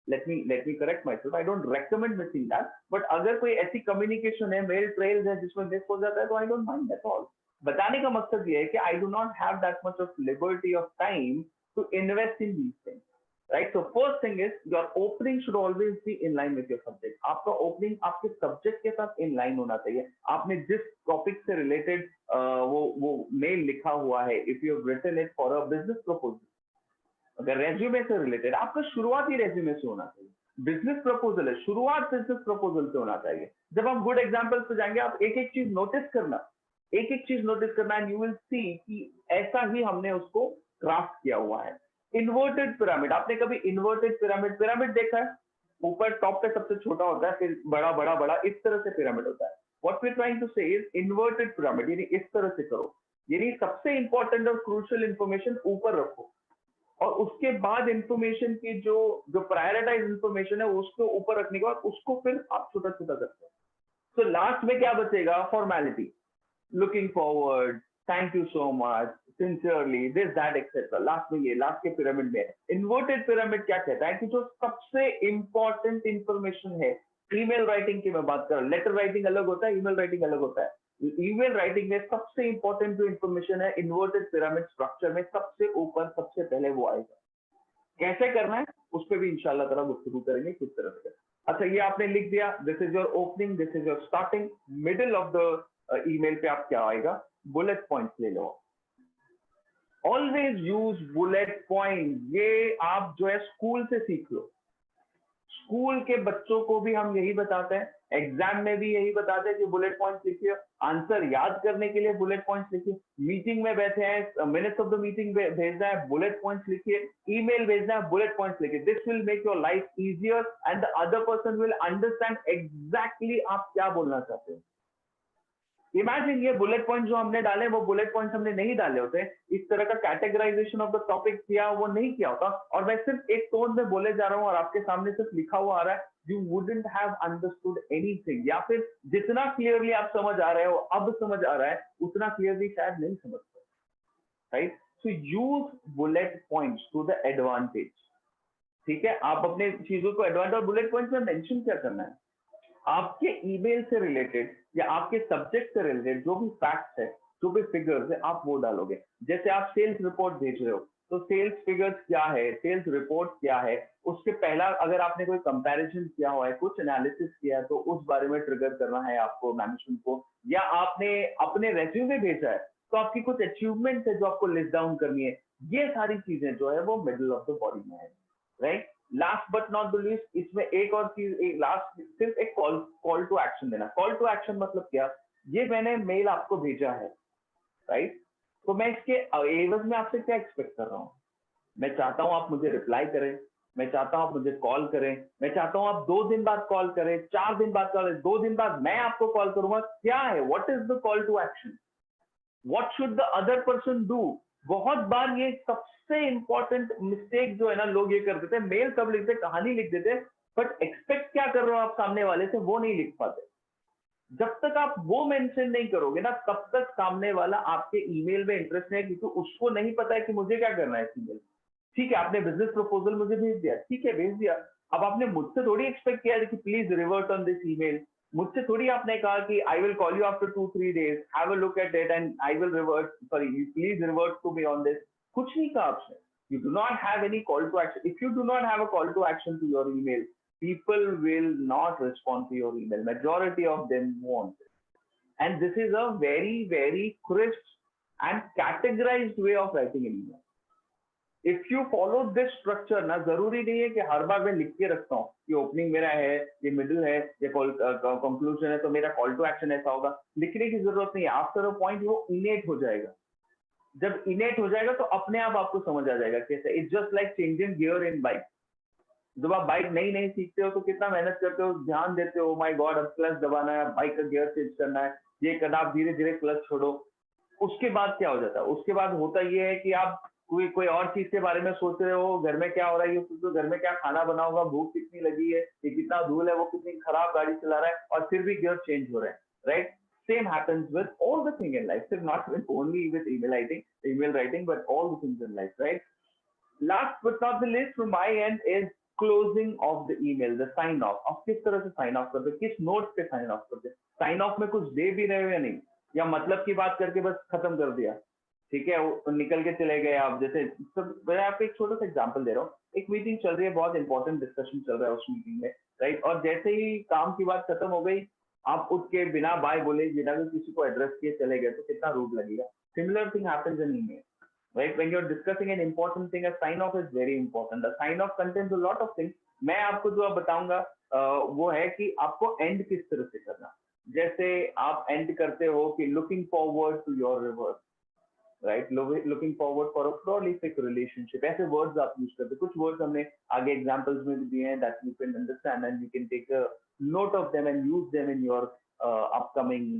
Let me correct myself, I don't recommend missing that. But अगर कोई ऐसी communication है, mail trails है जिसमें miss हो जाता है, तो I don't mind that all. बताने का मकसद ये है कि I do not have that much of liberty of time to invest in these things, right? So first thing is your opening should always be in line with your subject. आपका opening आपके subject के साथ in line होना चाहिए। आपने जिस topic से related वो mail लिखा हुआ है, if you have written it for a business proposal, अगर resume से related, आपका शुरुआत ही resume से होना चाहिए। बिजनेस प्रपोजल है, शुरुआत बिजनेस प्रपोजल से होना चाहिए। जब हम गुड एग्जाम्पल पे जाएंगे, आप एक एक चीज नोटिस करना, एंड यू विल सी कि ऐसा ही हमने उसको क्राफ्ट किया हुआ है। इन्वर्टेड पिरामिड, आपने कभी इन्वर्टेड पिरामिड देखा है? ऊपर टॉप पे सबसे छोटा होता है, फिर बड़ा बड़ा बड़ा, इस तरह से पिरामिड होता है। What we are trying to say is inverted pyramid, यानी इस तरह से करो, यानी सबसे इंपॉर्टेंट और क्रूशियल इंफॉर्मेशन ऊपर रखो और उसके बाद इंफॉर्मेशन की जो प्रायोरिटाइज इंफॉर्मेशन है उसको ऊपर रखने के बाद उसको फिर आप छोटा छोटा करते हो। तो लास्ट में क्या बचेगा? Formality, looking forward, thank you so much, sincerely, this that etcetera. Last में ये, लास्ट के पिरामिड में इन्वर्टेड पिरामिड क्या कहता है कि जो सबसे इंपॉर्टेंट इंफॉर्मेशन है, ईमेल राइटिंग की मैं बात कर रहा हूँ, लेटर राइटिंग अलग होता है, ईमेल राइटिंग अलग होता है। ईमेल राइटिंग में सबसे इंपॉर्टेंट जो इंफॉर्मेशन है, इन्वर्टेड पिरामिड स्ट्रक्चर में सबसे ऊपर सबसे पहले वो आएगा। कैसे करना है उस पर भी इंशाल्लाह ताला गुफ्तगू करेंगे किस तरह से। अच्छा, ये आपने लिख दिया, this is your opening, this is your starting. Middle of the email पे आप क्या आएगा? बुलेट पॉइंट्स ले लो। Always use bullet point. ये आप जो है स्कूल से सीख लो। स्कूल के बच्चों को भी हम यही बताते हैं, एग्जाम में भी यही बताते हैं कि बुलेट पॉइंट्स लिखिए, आंसर याद करने के लिए बुलेट पॉइंट्स लिखिए, मीटिंग में बैठे हैं, मिनट्स ऑफ द मीटिंग भेजना है, बुलेट पॉइंट्स लिखिए, ईमेल भेजना है, बुलेट पॉइंट्स लिखिए। This will make your life easier and the other person will understand exactly आप क्या बोलना चाहते हो। इमेजिन ये बुलेट पॉइंट जो हमने डाले, वो बुलेट पॉइंट हमने नहीं डाले होते, इस तरह का कैटेगराइजेशन ऑफ द टॉपिक किया वो नहीं किया होता, और मैं सिर्फ एक टोन में बोले जा रहा हूँ और आपके सामने सिर्फ लिखा हुआ आ रहा है, you wouldn't have understood anything. या फिर जितना क्लियरली आप समझ आ रहे हो, अब समझ आ रहा है, उतना क्लियरली शायद नहीं समझ पाए, right? So use bullet points to the advantage. ठीक है, आप अपने चीजों को एडवांटेज, और बुलेट पॉइंट में मेंशन क्या करना है? आपके ईमेल से रिलेटेड या आपके सब्जेक्ट से रिलेटेड जो भी फैक्ट्स है, जो भी फिगर्स है, आप वो डालोगे। जैसे आप सेल्स रिपोर्ट भेज रहे हो, तो सेल्स फिगर्स क्या है, सेल्स रिपोर्ट क्या है, उसके पहला अगर आपने कोई कंपैरिजन किया हुआ है, कुछ एनालिसिस किया है, तो उस बारे में ट्रिगर करना है आपको मैनेजमेंट को। या आपने अपने रेज्यूमे भेजा है, तो आपकी कुछ अचीवमेंट है जो आपको लिस्ट डाउन करनी है। ये सारी चीजें जो है वो मिडिल ऑफ द बॉडी में है, right? Last but not the least, इसमें एक और चीज, एक लास्ट, सिर्फ एक कॉल टू एक्शन देना। कॉल टू एक्शन मतलब क्या? ये मैंने मेल आपको भेजा है, राइट? तो मैं इसके एवज में आपसे क्या एक्सपेक्ट कर रहा हूँ? मैं चाहता हूँ आप मुझे रिप्लाई करें, मैं चाहता हूँ आप मुझे कॉल करें, मैं चाहता हूँ आप 2 दिन बाद कॉल करें, 4 दिन बाद कॉल करें, 2 दिन बाद मैं आपको कॉल करूंगा। क्या है? What is the call to action? What should the other person do? बहुत बार ये सबसे इंपॉर्टेंट मिस्टेक जो है ना, लोग ये कर देते हैं, मेल कब लिखते, कहानी लिख देते, बट एक्सपेक्ट क्या कर रहे हो आप सामने वाले से वो नहीं लिख पाते। जब तक आप वो मेंशन नहीं करोगे ना, तब तक सामने वाला आपके ईमेल में इंटरेस्ट नहीं है, क्योंकि उसको नहीं पता है कि मुझे क्या करना है इस ईमेल। ठीक है, आपने बिजनेस प्रपोजल मुझे भेज दिया, ठीक है भेज दिया, अब आपने मुझसे थोड़ी एक्सपेक्ट किया कि please revert on this email. मुझसे थोड़ी आपने कहा कि I will call you after 2-3 days, have a look at it and I will revert, sorry please revert to me on this. कुछ नहीं कहा आपने, You do not have any call to action. If you do not have a call to action to your email, people will not respond to your email. Majority of them won't. And this is a very, very crisp and categorized way of writing an email. If you follow this structure ना, जरूरी नहीं है कि हर बार मैं लिख के रखता हूँ कि ओपनिंग मेरा है, ये मिडिल है, ये कंक्लूजन है, तो मेरा कॉल टू एक्शन ऐसा होगा. लिखने की जरूरत नहीं है. आफ्टर अ पॉइंट वो इनेट हो जाएगा. जब इनेट हो जाएगा तो अपने आप आपको समझ आ जाएगा कैसे. It's just like changing gear in bike. जब आप बाइक नई नई सीखते हो तो कितना मेहनत करते हो, ध्यान देते हो, माय गॉड अब क्लच दबाना है, बाइक का गियर चेंज करना है, ये करना, आप धीरे धीरे क्लच छोड़ो. उसके बाद क्या हो जाता है, उसके बाद होता ये है कि आप कोई और चीज के बारे में सोच रहे हो, घर में क्या हो रहा है ये सोचो, घर में क्या खाना बना होगा, भूख कितनी लगी है, ये कितना धूल है, वो कितनी खराब गाड़ी चला रहा है, और फिर भी गियर चेंज हो रहा है. Right. Same happens with all the thing in life. So not with only with email writing, but all the things in life, right? Last but not the least from my end is closing of the email, the sign off. आप किस तरह से sign off करते, किस note पे sign off करते. Sign off में कुछ दे भी रहे हो या नहीं, या मतलब की बात करके बस खत्म कर दिया, ठीक है, वो निकल के चले गए आप. जैसे मैं आपको एक छोटा सा एग्जांपल दे रहा हूँ. एक मीटिंग चल रही है, बहुत इंपॉर्टेंट डिस्कशन चल रहा है उस मीटिंग में, राइट. और जैसे ही काम की बात खत्म हो गई, आप उठ के बिना बाय बोले, बिना किसी को एड्रेस किए चले गए, तो कितना रूड लगेगा. Similar thing happens in email, right? When you're discussing an important thing, a sign off is very important. The sign off contains a lot of things. मैं आपको जो अब बताऊंगा वो है कि आपको एंड किस तरह से करना. जैसे आप एंड करते हो कि looking forward to your reverse, right? Looking forward for a prolific relationship. ऐसे words आप यूज करते. कुछ words हमने आगे examples में भी दिए हैं that you can understand and you can take a note of them and use them in your upcoming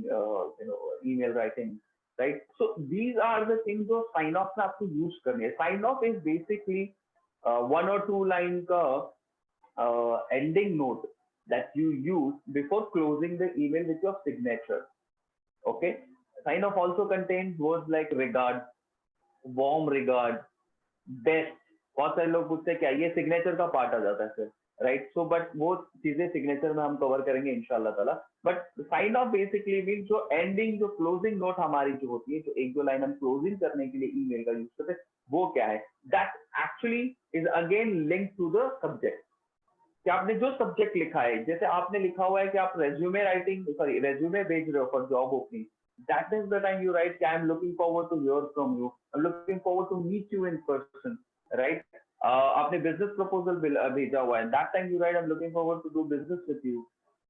email writing. Right? So these are the things जो sign off में आपको use करनी है. Sign off is basically one or two line का ending note that you use before closing the email with your signature. Okay? Sign off also contains words like regard, warm regard, best. बहुत सारे लोग पूछते हैं क्या ये signature का part आ जाता है सर, राइट. सो बट वो चीजें सिग्नेचर में हम कवर करेंगे इंशाल्लाह ताला. But sign off basically mean जो एंडिंग, जो क्लोजिंग नोट हमारी जो होती है, जो एक दो लाइन हम क्लोजिंग करने के लिए ईमेल का यूज करते हैं, वो क्या है. That actually is again link to the subject. कि आपने जो सब्जेक्ट लिखा है, जैसे आपने लिखा हुआ है कि आप रेज्यूमे भेज रहे हो for job opening, that is the time you write I am looking forward to hear from you, I'm looking forward to meet you in person, right? आपने business proposal भेजा हुआ है, that time you write I'm looking forward to do business with you,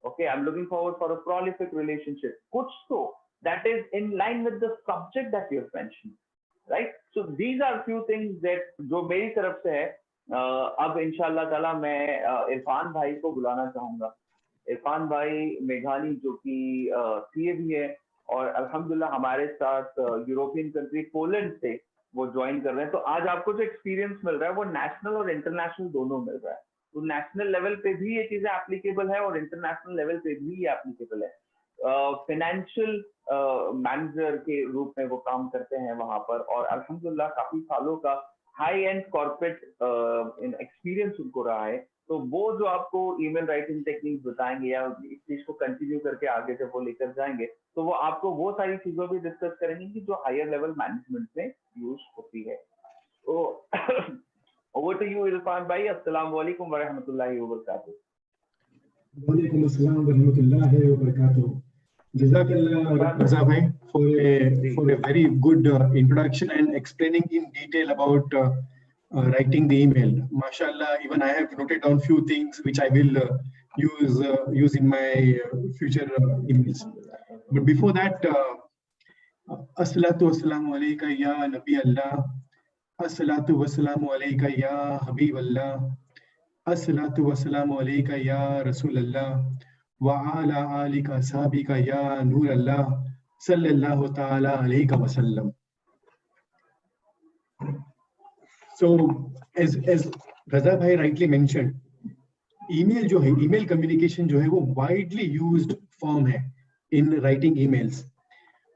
okay, I'm looking forward for a prolific relationship, कुछ तो that is in line with the subject that you have mentioned, right? So these are few things that जो मेरी तरफ से है. अब इंशाल्लाह ताला मैं इरफान भाई को बुलाना चाहूंगा. इरफान भाई मेघानी जो कि सीए भी है और अल्हम्दुलिल्लाह हमारे साथ यूरोपियन कंट्री पोलैंड से वो ज्वाइन कर रहे हैं. तो आज आपको जो एक्सपीरियंस मिल रहा है वो नेशनल और इंटरनेशनल दोनों मिल रहा है. तो नेशनल लेवल पे भी ये चीजें एप्लीकेबल है और इंटरनेशनल लेवल पे भी ये एप्लीकेबल है. फाइनेंशियल मैनेजर के रूप में वो काम करते हैं वहां पर और अल्हम्दुलिल्लाह काफी सालों का हाई एंड कॉर्पोरेट एक्सपीरियंस उनको रहा है. तो वो जो आपको ईमेल राइटिंग टेक्निक बताएंगे या इस चीज को कंटिन्यू करके आगे जब वो लेकर जाएंगे तो वो आपको वो सारी चीजों भी डिस्कस करेंगे कि जो हायर लेवल मैनेजमेंट में यूज होती है. तो ओवर टू यू इरफान भाई. अस्सलाम वालेकुम व रहमतुल्लाहि व बरकातहू. वालेकुम अस्सलाम व रहमतुल्लाहि व बरकातहू. Jazakallah Raza bhai for a very good introduction and explaining in detail about writing the email. MashaAllah, even I have noted down few things which I will use in my future emails. But before that, As-salatu was-salamu alayka ya Nabi Allah, As-salatu was-salamu alayka ya Habib Allah, As-salatu was-salamu alayka ya Rasul Allah, wa ala alika ashabika ya Nur Allah, sallallahu ta'ala alayka wa sallam. So, as Raza bhai rightly mentioned, email जो है, email communication जो है वो widely used form है in writing emails.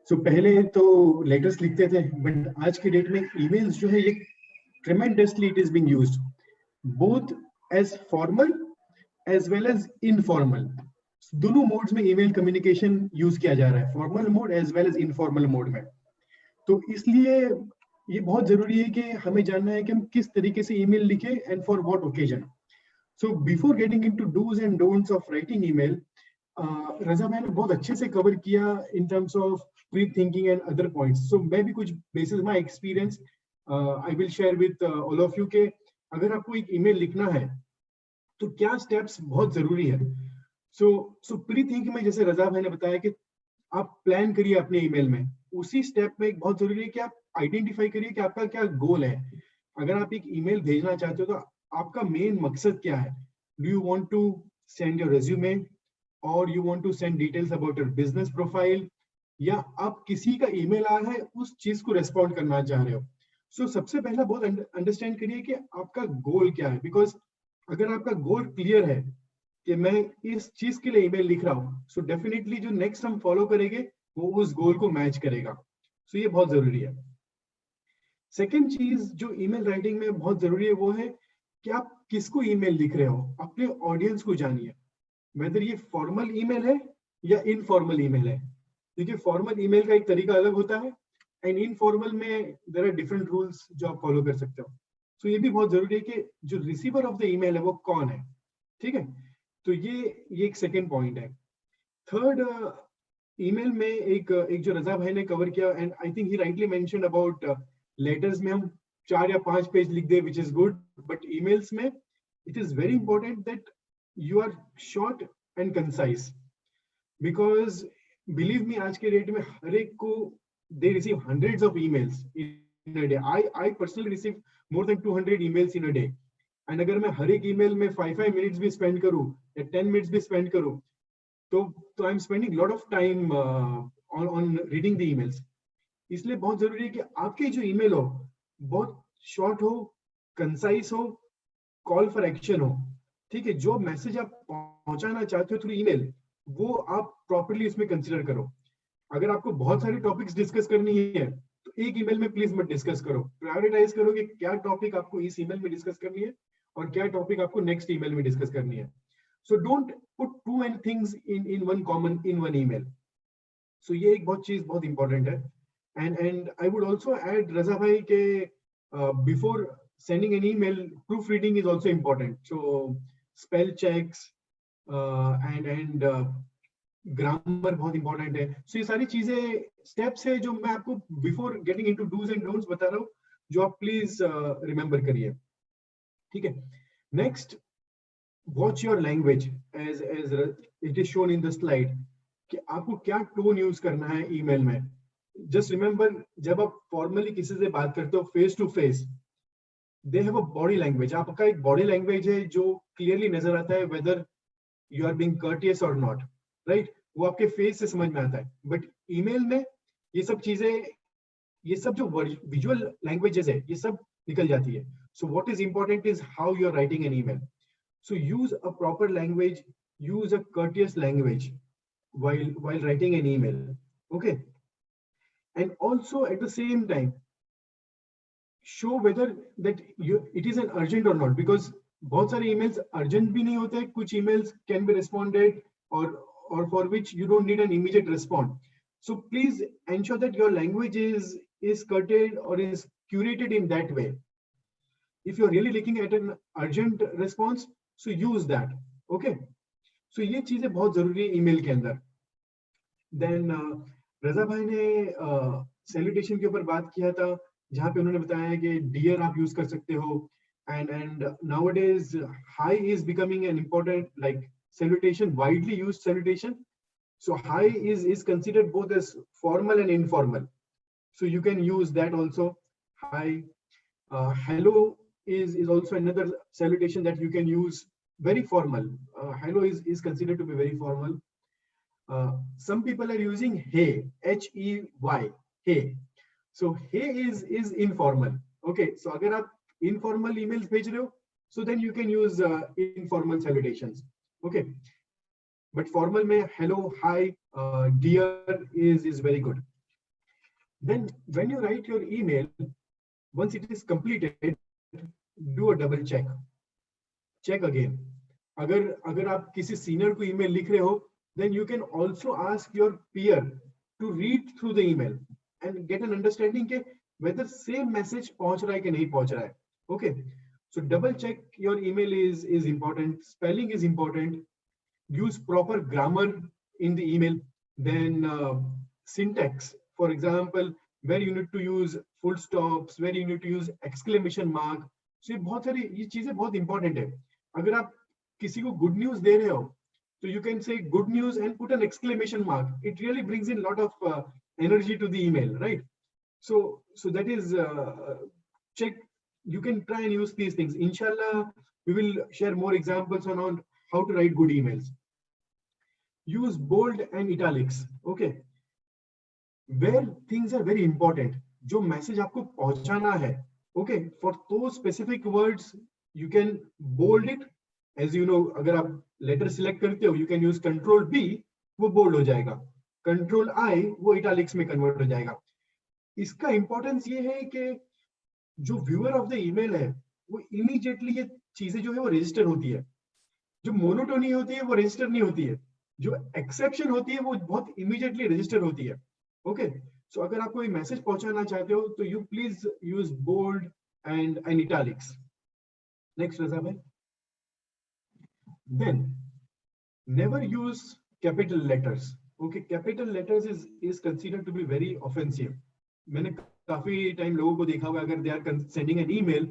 So पहले तो letters लिखते थे, but आज के date में emails जो है ये tremendously it is being used, both as formal as well as informal. दोनों modes में email communication use किया जा रहा है, formal mode as well as informal mode में. तो इसलिए ये बहुत जरूरी है कि हमें जानना है कि हम किस तरीके से ईमेल लिखें and for what occasion. So before getting into dos and don'ts of writing email, Raza भाई ने बहुत अच्छे से कवर किया in terms of pre thinking and other points. So मैं भी कुछ basis my experience I will share with all of you के अगर आपको एक ईमेल लिखना है तो क्या स्टेप्स बहुत जरूरी है. सो प्री थिंकिंग में जैसे रजा भाई ने बताया कि आप प्लान करिए अपने ईमेल में. उसी स्टेप में एक बहुत जरूरी है कि आप आइडेंटिफाई करिए कि आपका क्या गोल है. अगर आप एक ईमेल भेजना चाहते हो तो आपका मेन मकसद क्या है. Do you want to send your resume और you want to send details about your business profile, या आप किसी का ईमेल आ रहा है उस चीज को रेस्पॉन्ड करना चाह रहे हो. सो सबसे पहला बहुत अंडरस्टैंड करिए कि आपका गोल क्या है. बिकॉज अगर आपका गोल क्लियर है कि मैं इस चीज के लिए ईमेल लिख रहा हूँ, सो डेफिनेटली जो नेक्स्ट हम फॉलो करेंगे वो उस गोल को मैच करेगा. सो ये बहुत जरूरी है. सेकेंड चीज जो ईमेल राइटिंग में बहुत जरूरी है वो है कि आप किसको ईमेल लिख रहे हो. अपने ऑडियंस को जानिए, वेदर ये फॉर्मल ईमेल है या इनफॉर्मल ईमेल है. देखिए फॉर्मल ईमेल का एक तरीका अलग होता है एंड इनफॉर्मल में देयर आर डिफरेंट रूल्स जो आप फॉलो कर सकते हो. सो ये भी बहुत जरूरी है कि जो रिसीवर ऑफ द ईमेल है वो कौन है. ठीक है, तो ये एक सेकेंड पॉइंट है. थर्ड, ईमेल में एक एक जो रजा भाई ने कवर किया and I think he rightly mentioned about letters में हम 4 या 5 पेज लिख दे which is good, but emails में it is very important that you are short and concise. Because believe me आज के डेट में हर एक को they receive hundreds of emails in a day. I personally receive more than 200 emails in a day. And अगर मैं हर एक email में 5 मिनट्स भी स्पेंड करूं या 10 मिनट्स भी स्पेंड करूं तो I am spending lot of time on reading the emails. इसलिए बहुत जरूरी है कि आपके जो ईमेल हो बहुत शॉर्ट हो, कंसाइज हो, कॉल फॉर एक्शन हो. ठीक है, जो मैसेज आप पहुंचाना चाहते हो थ्रू ईमेल वो आप प्रॉपर्ली इसमें कंसिडर करो. अगर आपको बहुत सारी टॉपिक्स डिस्कस करनी है तो एक ईमेल में प्लीज मत डिस्कस करो. प्रायोरिटाइज करो कि क्या टॉपिक आपको इस ईमेल में डिस्कस करनी है और क्या टॉपिक आपको नेक्स्ट ईमेल में डिस्कस करनी है. So don't put too many things in one common in one email. So ये एक बहुत चीज बहुत इंपॉर्टेंट है. and I would also add रजा भाई के before sending an email proofreading is also important. So spell checks and grammar बहुत important है. सो ये सारी चीजें स्टेप्स है जो मैं आपको before getting into dos and don'ts बता रहा हूँ, जो आप प्लीज रिमेंबर करिए. ठीक है, next, watch your language as it is shown in the slide कि आपको क्या टोन यूज करना है ईमेल में. जस्ट रिमेंबर जब आप फॉर्मली किसी से बात करते हो face to face, they have a body language. आपका एक बॉडी लैंग्वेज है जो क्लियरली नजर आता है whether you are being courteous और नॉट, राइट. वो आपके फेस से समझ में आता है. बट ईमेल में ये सब चीजें, ये सब जो विजुअल लैंग्वेजेस है ये सब निकल जाती है. So what is important is how you are writing an email. So use a proper language, use a courteous language while writing an email. Okay. And also at the same time, show whether that it is an urgent or not, because बहुत सारे emails urgent भी नहीं होते. कुछ emails can be responded or for which you don't need an immediate response. So please ensure that your language is curtailed or is curated in that way. If you're really looking at an urgent response, so use that. Okay. So ये चीजें बहुत जरूरी है email के अंदर. Then रजा भाई ने salutation के ऊपर बात किया था जहां पे उन्होंने बताया कि डियर आप यूज कर सकते हो. and nowadays hi is becoming an important like salutation, widely used salutation. So hi is considered both as formal and informal, so you can use that also. Hi. Hello is also another salutation that you can use, very formal. Hello is considered to be very formal. Some people are using hey, H-E-Y, hey. So hey is informal. Okay, so agar aap informal emails bhej rahe ho, so then you can use informal salutations. Okay, but formal mein hello, hi, dear is very good. Then when you write your email, once it is completed, do a double check again. अगर आप किसी senior को email लिख रहे हो, then you can also ask your peer to read through the email and get an understanding के whether same message पहुंच रहा है कि नहीं पहुंच रहा है. Okay, so double check your email is important. Spelling is important. Use proper grammar in the email. Then syntax, for example, where you need to use full stops, where you need to use exclamation mark. So ये बहुत सारी ये चीजें बहुत important है. अगर आप किसी को good news दे रहे हो, so you can say good news and put an exclamation mark. It really brings in a lot of energy to the email, right? So that is check. You can try and use these things. Inshallah, we will share more examples on how to write good emails. Use bold and italics. Okay, where things are very important. जो message आपको पहुंचाना है. Okay, for those specific words, you can bold it. As you know, अगर आप letter select करते हो, you can use Control B, वो bold हो जाएगा. Control I, वो italics में convert हो जाएगा. इसका importance ये है कि जो viewer of the email है, वो immediately ये चीजें जो है वो register होती है. जो monotony होती है, वो register नहीं होती है. जो exception होती है, वो बहुत immediately register होती है. Okay, so अगर आप कोई message पहुंचाना चाहते हो, तो you please use bold and italics. Next, Raza bhai. Then never use capital letters. Okay, capital letters is considered to be very offensive. मैंने काफी टाइम लोगों को देखा हुआ, अगर they are sending an email,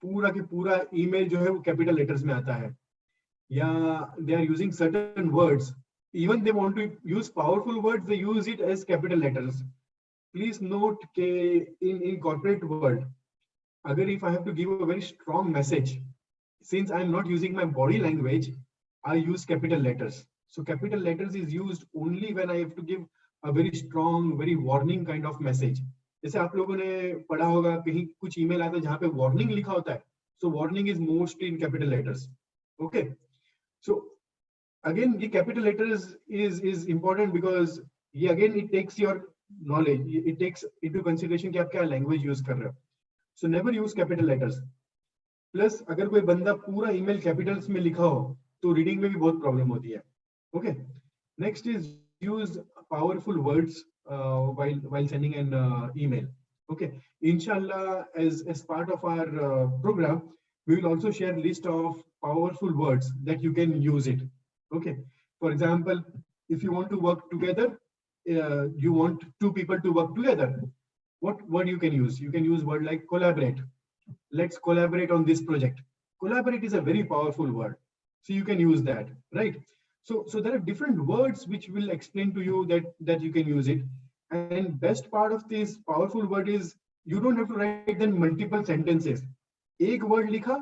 पूरा के पूरा email जो है वो capital letters में आता है, या they are using certain words. Even they want to use powerful words, they use it as capital letters. Please note that in corporate world, agar if I have to give a very strong message, since I am not using my body language, I use capital letters. So capital letters is used only when I have to give a very strong, very warning kind of message. जैसे आप लोगों ने पढ़ा होगा कहीं कुछ email आता है जहाँ पे warning लिखा होता है. So warning is mostly in capital letters. Okay. So again, the capital letters is important because again it takes your knowledge, it takes into consideration कि आप क्या language use कर रहे हो. So never use capital letters. Plus अगर कोई बंदा पूरा email capitals में लिखा हो तो reading में भी बहुत problem होती है. Okay. Next is use powerful words while sending an email. Okay. Inshallah, as part of our program, we will also share list of powerful words that you can use it. Okay. For example, if you want to work together, you want two people to work together, what word you can use? You can use word like collaborate. Let's collaborate on this project. Collaborate is a very powerful word. So you can use that, right? So there are different words which will explain to you that you can use it. And best part of this powerful word is you don't have to write them multiple sentences. एक word लिखा,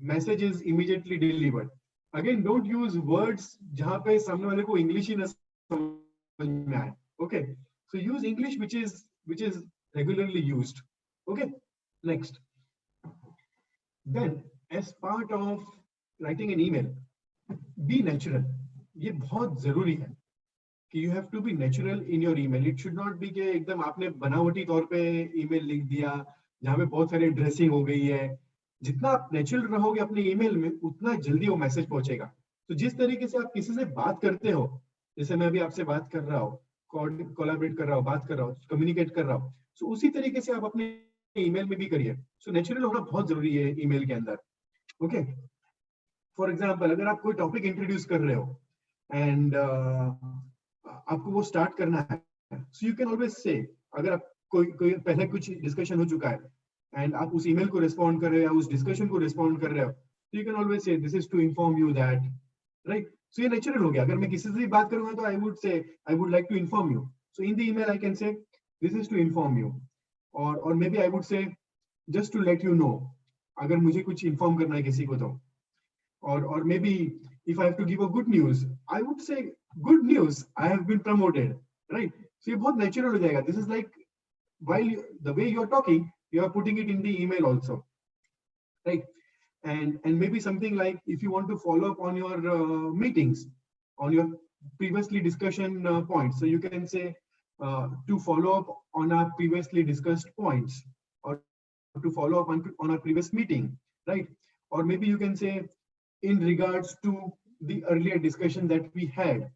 message is immediately delivered. Again, don't use words जहाँ पे सामने वाले को English ही न समझ में आए. Okay, so use English which is regularly used. Okay, next. Then, as part of writing an email, be natural. ये बहुत जरूरी है कि you have to be natural in your email. It should not be कि एकदम आपने बनावटी तौर पे email लिख दिया जहाँ पे बहुत सारी ड्रेसिंग हो गई है. जितना आप नेचुरल रहोगे अपने ईमेल में, उतना जल्दी वो मैसेज पहुंचेगा. तो जिस तरीके से आप किसी से बात करते हो, जैसे मैं अभी आपसे बात कर रहा हूँ, कोलैबोरेट कर रहा हूँ, बात कर रहा हूँ, कम्युनिकेट कर रहा हूँ, तो उसी तरीके से आप अपने ईमेल में भी करिए. सो नेचुरल होना बहुत जरूरी है ईमेल के अंदर. ओके, फॉर एग्जांपल अगर आप कोई टॉपिक इंट्रोड्यूस कर रहे हो एंड आपको वो स्टार्ट करना है, सो यू कैन ऑलवेज से, अगर आप कोई पहले कुछ डिस्कशन हो चुका है एंड आप उस ईमेल को रिस्पॉन्ड कर रहे हो या उस डिस्कशन को रिस्पॉन्ड कर रहे हो, तो you can always say this is to inform you that, right. So ये नेचुरल हो गया. अगर मैं किसी से भी बात करूंगा तो I would say I would like to inform you. So in the email I can say this is to inform you, और maybe I would say just to let you know, अगर मुझे कुछ inform करना है किसी को तो. और may be if I have to give a good news, I would say good news, I have been promoted, right? So ये बहुत natural हो जाएगा. This is like while the way you are talking, you are putting it in the email also, right? And maybe something like if you want to follow up on your meetings, on your previously discussion points, so you can say to follow up on our previously discussed points, or to follow up on our previous meeting, right? Or maybe you can say in regards to the earlier discussion that we had.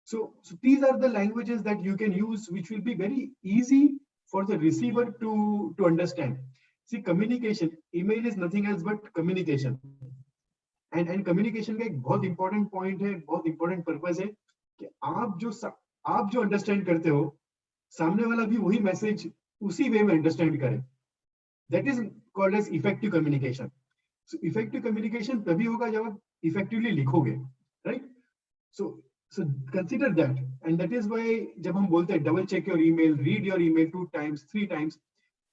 So these are the languages that you can use, which will be very easy for the receiver to understand. See, communication, email is nothing else but communication. And communication का एक बहुत important point है, बहुत important purpose है कि आप जो understand करते हो, सामने वाला भी वही message उसी way में understand करे. That is called as effective communication. So effective communication तभी होगा जब आप effectively लिखोगे, right? So consider that, and that is why जब हम बोलते हैं double check your email, read your email 2 times, 3 times.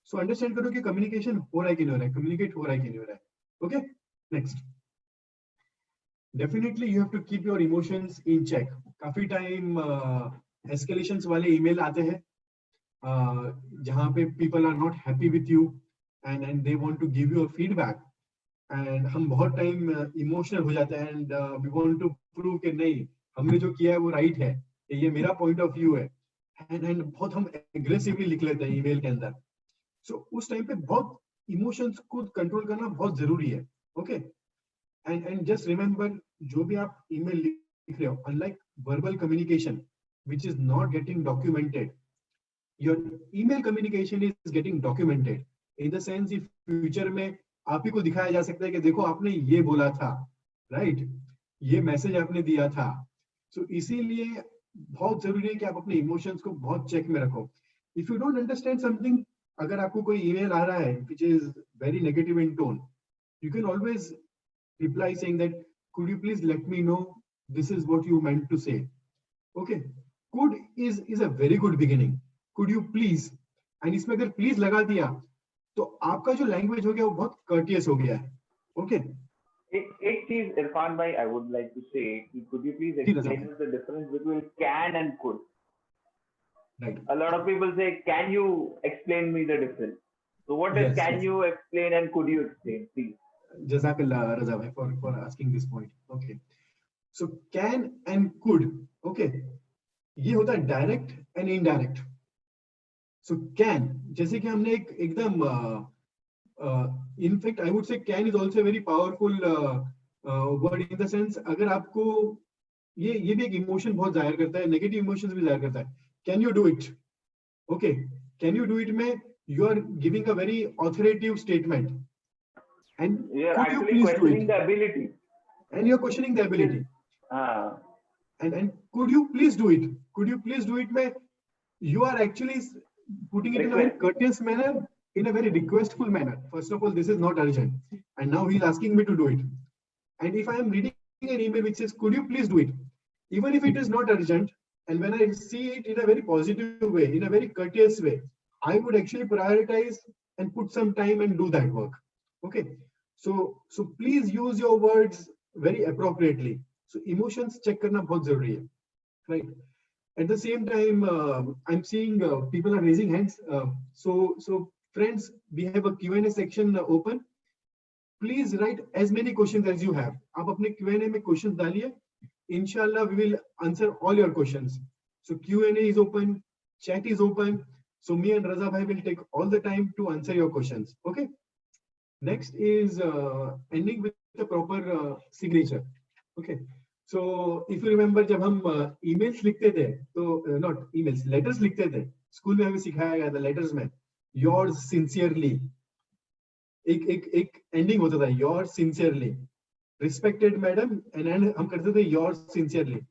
So understand करो कि communication हो रहा है कि नहीं हो रहा है, communicate हो रहा है कि नहीं हो रहा है. Okay, next. Definitely you have to keep your emotions in check. काफी time escalations वाले email आते हैं जहाँ पे people are not happy with you and they want to give you a feedback. And हम बहुत time emotional हो जाते हैं and we want to prove कि नहीं, हमने जो किया है वो right है, ये मेरा point of view है, and बहुत हम aggressively लिख लेते हैं email के अंदर. So उस time पे बहुत emotions को control करना बहुत जरूरी है. Okay, and just remember, जो भी आप email लिख रहे हो, unlike verbal communication which is not getting documented, your email communication is getting documented in the sense if future में आप ही को दिखाया जा सकता है कि देखो आपने ये बोला था, right? ये मैसेज आपने दिया था. So इसीलिए बहुत जरूरी है कि आप अपने इमोशंस को बहुत चेक में रखो. If you don't understand something, अगर आपको कोई ईमेल आ रहा है which is very negative in tone, you can always reply saying that could you please let me know this is what you meant to say. Okay, could is a very good beginning. Could you please, and इसमें अगर please लगा दिया तो आपका जो language हो गया वो बहुत courteous हो गया है. Okay. एक चीज इरफान भाई, I would like to say, could you please explain us the difference between can and could? Right. A lot of people say, can you explain me the difference? So what is can you explain and could you explain, please? Jazakallah Raza bhai for asking this point. Okay. So can and could. Okay. ये होता है direct and indirect. So can, जैसे कि हमने एकदम in fact I would say can is also a very powerful word in the sense अगर आपको ये भी एक इमोशन बहुत जाहिर करता है, नेगेटिव इमोशंस भी जाहिर करता है. Can you do it? Okay, can you do it में you are giving a very authoritative statement and could you please do it? The ability. And you're questioning the ability. And could you please do it? Could you please do it में you are actually putting it in a very courteous manner, in a very requestful manner. First of all, this is not urgent, and now he's asking me to do it. And if I am reading an email which says, could you please do it? Even if it is not urgent, and when I see it in a very positive way, in a very courteous way, I would actually prioritize and put some time and do that work. Okay. So please use your words very appropriately. So emotions check करना बहुत जरूरी है, right? At the same time, I'm seeing people are raising hands. So friends, we have a Q&A section open. Please write as many questions as you have. आप अपने Q&A में questions डालिए. Inshallah, we will answer all your questions. So Q&A is open, chat is open. So me and Raza bhai will take all the time to answer your questions. Okay. Next is ending with the proper signature. Okay. So if you remember, जब हम emails लिखते थे, तो not emails, letters लिखते थे. School में हमें सिखाया गया था letters में yours sincerely. एक ending होता था yours sincerely. Respected madam, and हम करते थे yours sincerely.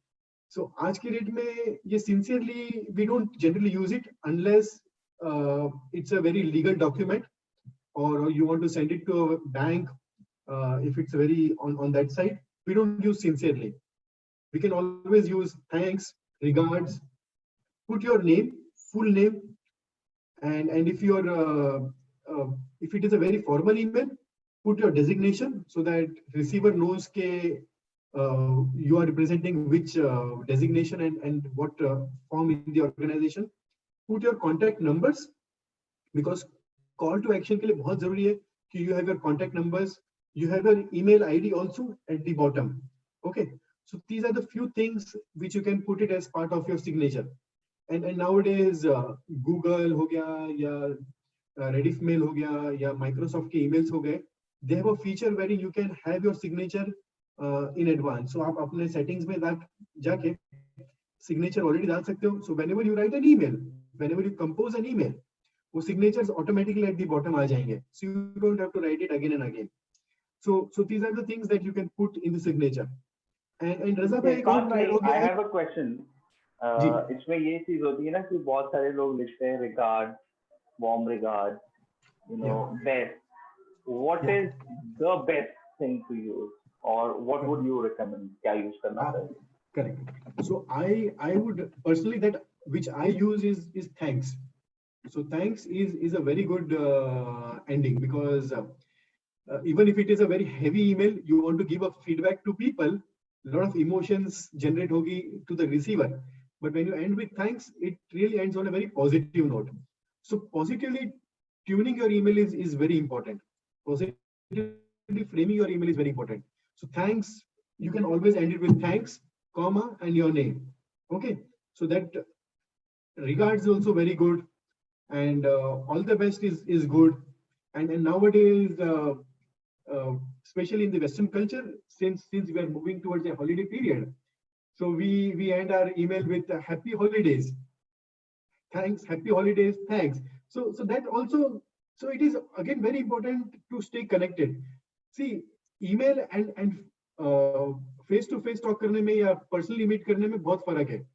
So आज की डेट में ये sincerely we don't generally use it unless it's a very legal document or you want to send it to a bank. If it's very on that side, we don't use sincerely. We can always use thanks, regards, put your name, full name, and if you're if it is a very formal email, put your designation so that receiver knows ke you are representing which designation and what form in the organization. Put your contact numbers because call to action के लिए बहुत जरूरी है कि you have your contact numbers, you have your email ID also at the bottom. Okay. So these are the few things which you can put it as part of your signature. And nowadays Google हो गया या Rediff mail हो गया या Microsoft के emails हो गए, they have a feature wherein you can have your signature in advance. So आप अपने settings में जाके signature already डाल सकते हो. So whenever you write an email, whenever you compose an email, वो signatures automatically at the bottom आ जाएंगे, so you don't have to write it again and again. So these are the things that you can put in the signature. And Raza भाई एक और इरफान भाई, trend हो आई गया है have a question. जी। इसमें ये चीज होती है ना कि बहुत सारे लोग लिखते हैं regard, warm regard, Yeah, best. What yeah. Is the best thing to use, और what would Correct. You recommend, क्या यूज करना चाहिए? Correct. So I would personally, that which I use is thanks. So thanks is a very good ending, because even if it is a very heavy email, you want to give a feedback to people, a lot of emotions generate hogi to the receiver. But when you end with thanks, it really ends on a very positive note. So positively tuning your email is very important. Positively framing your email is very important. So thanks, you can always end it with thanks, comma, and your name. Okay. So that regards is also very good, and all the best is good. And nowadays, especially in the Western culture, since we are moving towards a holiday period, so we end our email with happy holidays, thanks, happy holidays, thanks. So that also, so it is again very important to stay connected. See, email and face to face talk करने में या personally meet करने में बहुत फर्क है.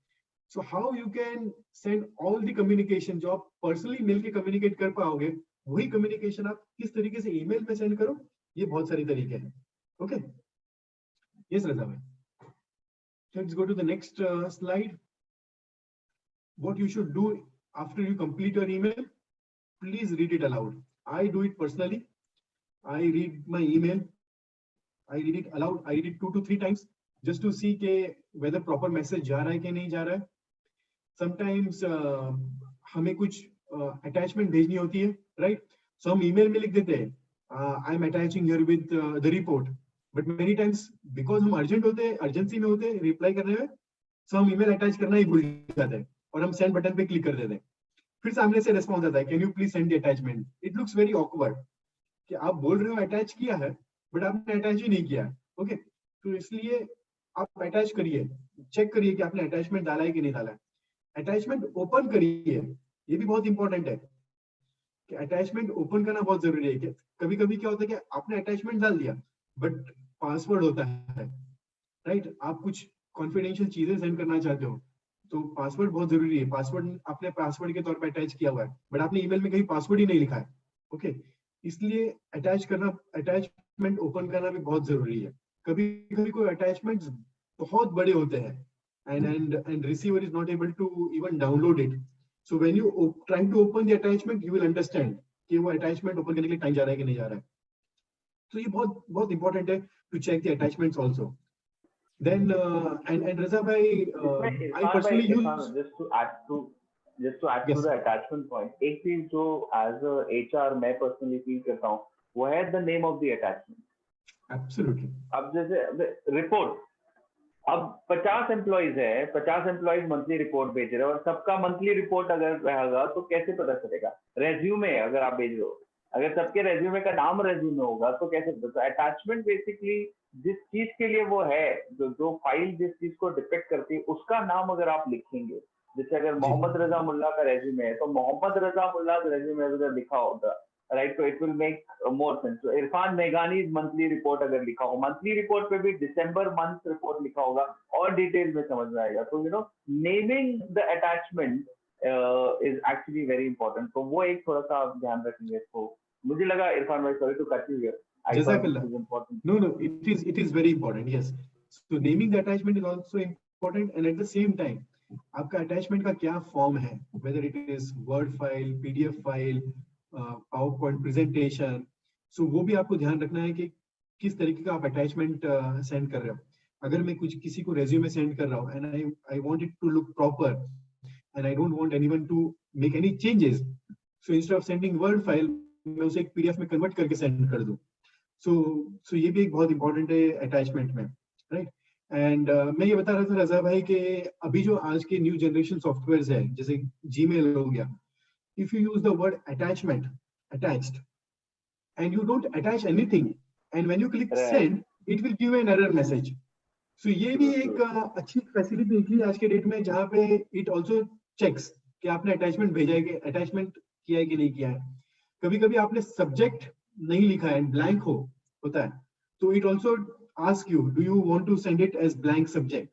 So how you can send all the communication जो आप personally मिल के communicate कर पाओगे, वही communication आप किस तरीके से email पे send करो, ये बहुत सारी तरीके हैं. Okay? Yes, Raza bhai. Let's go to the next slide. What you should do after you complete your email, please read it aloud. I do it personally. I read my email. I read it aloud. I read it 2 to 3 times just to see whether proper message जा रहा है कि नहीं जा रहा है. Sometimes हमें कुछ attachment भेजनी होती है, right? So हम email में लिख देते हैं, I'm attaching here with the report. But many times because हम urgent होते हैं, urgency में होते हैं, reply करने में, so हम email attach करना ही भूल जाते हैं और हम send button पे click कर देते हैं. फिर सामने से response आता है, can you please send the attachment? It looks very awkward कि आप बोल रहे हो attach किया है, but आपने attach ही नहीं किया. Okay? तो इसलिए आप attach करिए, check करिए कि आपने attachment डाला है कि नहीं डाला है. अटैचमेंट ओपन करिए, ये भी बहुत इंपॉर्टेंट है कि अटैचमेंट ओपन करना बहुत जरूरी है. कि कभी कभी क्या होता है कि आपने अटैचमेंट डाल दिया बट पासवर्ड होता है, राइट? आप कुछ कॉन्फिडेंशियल चीजें सेंड करना चाहते हो तो पासवर्ड बहुत जरूरी है. पासवर्ड आपने पासवर्ड के तौर पर अटैच किया हुआ है बट आपने ईमेल में कहीं पासवर्ड ही नहीं लिखा है. ओके, इसलिए अटैचमेंट ओपन करना भी बहुत जरूरी है. कभी कभी कोई अटैचमेंट बहुत बड़े होते हैं and receiver is not able to even download it. So when you trying to open the attachment, you will understand कि वो attachment open करने के लिए time जा रहा है कि नहीं जा रहा है. तो ये बहुत बहुत important है to check the attachments also. Then and Raza bhai, I personally use just to add to yes the attachment point, एक चीज जो as a HR मैं personally feel करता हूँ वो है the name of the attachment. absolutely. अब जैसे रिपोर्ट, अब 50 एम्प्लॉइज है, 50 एम्प्लॉइज मंथली रिपोर्ट भेज रहे हैं और सबका मंथली रिपोर्ट अगर रहेगा तो कैसे पता चलेगा? रेज्यूमे अगर आप भेज रहे हो, अगर सबके रेज्यूमे का नाम रेज्यूमे होगा तो कैसे पता? अटैचमेंट बेसिकली जिस चीज के लिए वो है, जो फाइल जिस चीज को डिपेक्ट करती है उसका नाम अगर आप लिखेंगे, जैसे अगर मोहम्मद रजा मुल्ला का रेज्यूमे है तो मोहम्मद रजा मुल्ला रेज्यूमे अगर लिखा होगा, राइट, तो it will make more sense. तो इरफान मेघानी मंथली रिपोर्ट अगर लिखा हो, मंथली रिपोर्ट पे भी दिसंबर मंथ रिपोर्ट लिखा होगा और डिटेल में समझ में आएगा. तो naming the attachment is actually very important. तो वो एक थोड़ा सा आप ध्यान रखेंगे इसको. मुझे लगा इरफान भाई, sorry to cut you here, I thought this is important. No, it is very important. Yes. So naming the attachment is also important, and at the same time, आपका attachment का क्या form है? Whether it is Word file, PDF file, PowerPoint presentation. So वो भी आपको ध्यान रखना है कि किस तरीके का आप attachment send कर रहे हो. अगर मैं कुछ किसी को resume send कर रहा हूँ and I want it to look proper and I don't want anyone to make any changes. So instead of sending Word file, मैं उसे एक PDF में convert करके send कर दूँ. So ये भी एक बहुत इंपॉर्टेंट है अटैचमेंट में, राइट? एंड मैं ये बता रहा था रजा भाई कि अभी जो आज के न्यू जनरेशन सॉफ्टवेयर्स है जैसे जीमेल हो गया, if you use the word attachment, attached, and you don't attach anything and when you click send it will give an error message. So ये भी एक अच्छी फैसिलिटी निकली आज के डेट में जहाँ पे इट ऑल्सो चेक्स कि आपने अटैचमेंट भेजा है कि अटैचमेंट किया है कि नहीं किया है। कभी कभी आपने सब्जेक्ट नहीं लिखा है, ब्लैंक होता है, तो it also ask you do you want to send it as blank subject.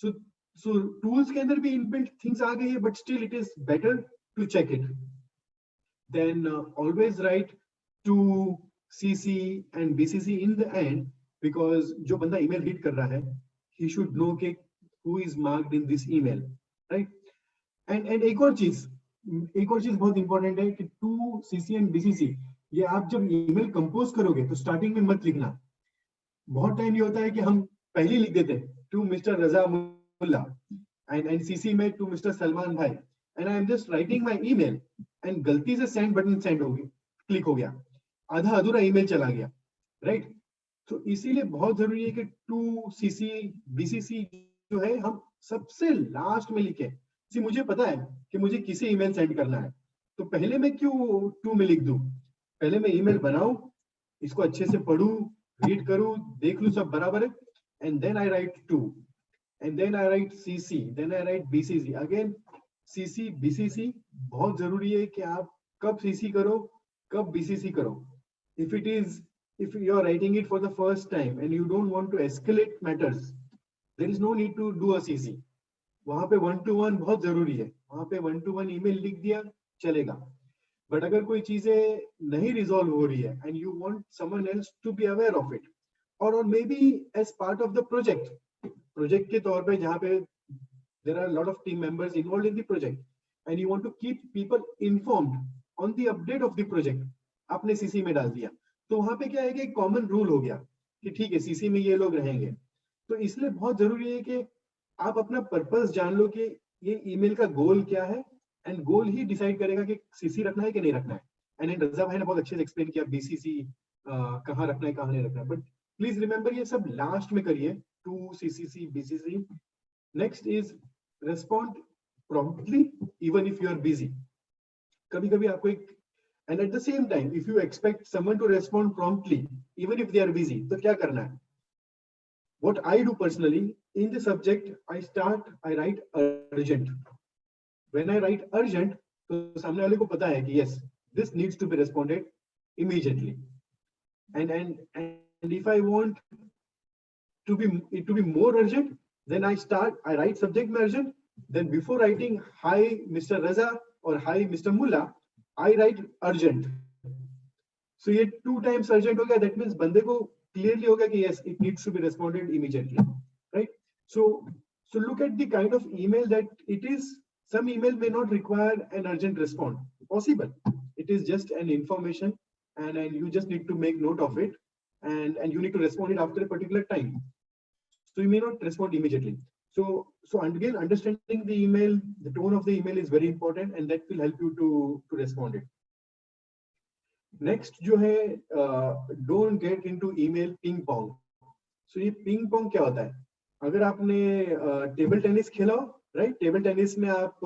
So tools के अंदर भी इनबिल्ट थिंग्स आ गई है, but still it is better to check it. Then always write to CC and BCC in the end, because जो बंदा email read कर रहा है, he should know कि who is marked in this email, right? And एक और चीज बहुत इंपॉर्टेंट है कि टू CC and BCC, ये आप जब ईमेल कंपोज करोगे तो स्टार्टिंग में मत लिखना। बहुत टाइम ये होता है कि हम पहले ही लिख देते हैं to mister Raza Mulla and CC में टू मिस्टर सलमान भाई, and I am just writing my email and गलती से सेंड बटन सेंड हो गया, क्लिक हो गया, आधा अधूरा ईमेल चला गया, राइट? तो इसीलिए बहुत जरूरी है कि टू CC BCC जो है हम सबसे लास्ट में लिखें। सी मुझे पता है कि मुझे किसे ईमेल सेंड करना है, तो पहले मैं क्यों टू में लिख दूं? पहले मैं ईमेल बनाऊं, इसको अच्छे से पढूं, रीड करूं, देख लूं सब बराबर है, and then I write to, and then I write CC, then I write BCC again. CC BCC बहुत जरूरी है कि आप कब CC करो, कब BCC करो। If you are writing it for the first time and you don't want to escalate matters, there is no need to do a CC. वहां पे 1-to-1 बहुत जरूरी है, वहां पे 1-to-1 ईमेल लिख दिया चलेगा। बट अगर कोई चीजें नहीं रिजॉल्व हो रही है and you want someone else to be aware of it, और maybe as part of the project के तौर पे, जहाँ पे there are a lot of team members involved in the project and you want to keep people informed on the update of the project, आपने CC में डाल दिया, तो वहां पे क्या है कि कॉमन रूल हो गया कि ठीक है CC में ये लोग रहेंगे। तो इसलिए बहुत जरूरी है कि आप अपना पर्पस जान लो कि ये ईमेल का गोल क्या है, एंड गोल ही डिसाइड करेगा कि CC रखना है कि नहीं रखना है। एंड रजा भाई ने बहुत अच्छे से एक्सप्लेन किया BCC कहाँ रखना है कहाँ नहीं रखना है, बट प्लीज रिमेंबर ये सब लास्ट में करिए, to CC BCC। Next is respond promptly even if you are busy। कभी कभी आपको एक, and at the same time if you expect someone to respond promptly even if they are busy, तो क्या करना है? What I do personally, in the subject I write urgent। when I write urgent, तो सामने वाले को पता है कि yes this needs to be responded immediately, and if I want to be more urgent, then I write subject में urgent, then before writing hi Mr. Raza or hi Mr. Mullah, I write urgent। so ये 2 times urgent हो गया, that means बंदे को clearly हो गया कि yes it needs to be responded immediately, right? So look at the kind of email that it is. Some email may not require an urgent response, possible it is just an information and you just need to make note of it, and you need to respond it after a particular time, so you may not respond immediately। so again, understanding the email, the tone of the email is very important, and that will help you to respond it। next जो है don't get into email ping pong। so ये ping pong क्या होता है? अगर आपने table tennis खेला हो, राइट? टेबल टेनिस में आप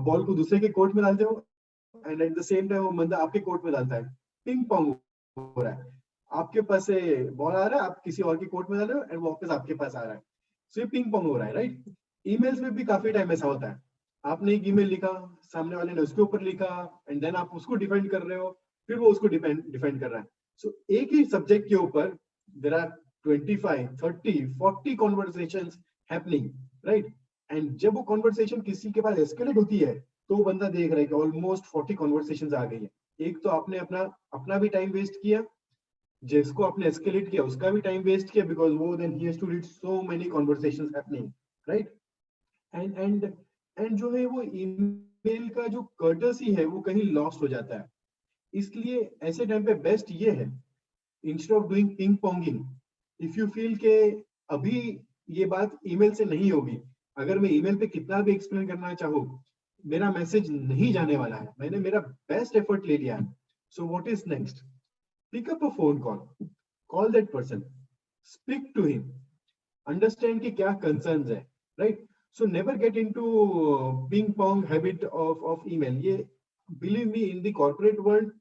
बॉल को दूसरे के कोर्ट में डालते हो and at the same time वो बंदा आपके कोर्ट में डालता है, पिंग पोंग हो रहा है। आपके पास से बॉल आ रहा है, आप किसी और के कोर्ट में डाल रहे हो एंड वापस आपके पास आ रहा है, सो ये पिंग पोंग हो रहा है, राइट? ईमेल्स में भी काफी टाइम ऐसा होता है, आपने एक ईमेल लिखा, सामने वाले ने उसके ऊपर लिखा एंड देन आप उसको डिफेंड कर रहे हो, फिर वो उसको डिफेंड कर रहा है। सो एक ही सब्जेक्ट के ऊपर there are 25, 30, 40 conversations happening, right? And जब वो कॉन्वर्सेशन किसी के पास एस्केलेट होती है तो वो बंदा देख रहा है कि ऑलमोस्ट 40 कॉन्वर्सेशंस आ गई है। एक तो आपने अपना भी टाइम वेस्ट किया, जिसको आपने एस्केलेट किया उसका भी टाइम वेस्ट किया, बिकॉज वो देन ही has to read so many conversations happening, right? And जो है वो ईमेल का जो कर्टसी है वो कहीं लॉस्ट हो जाता है। इसलिए ऐसे टाइम पे बेस्ट ये है, instead of doing ping ponging, if you feel के अभी ये बात ईमेल से नहीं होगी, अगर मैं ईमेल पे कितना भी एक्सप्लेन करना चाहूँ, मेरा मैसेज नहीं जाने वाला है, मैंने मेरा बेस्ट एफर्ट ले लिया है, so what is next? Pick up a phone call, call that person, speak to him, understand कि क्या कंसर्न्स है, right? So never get into ping pong habit of email. ये believe me, in the corporate world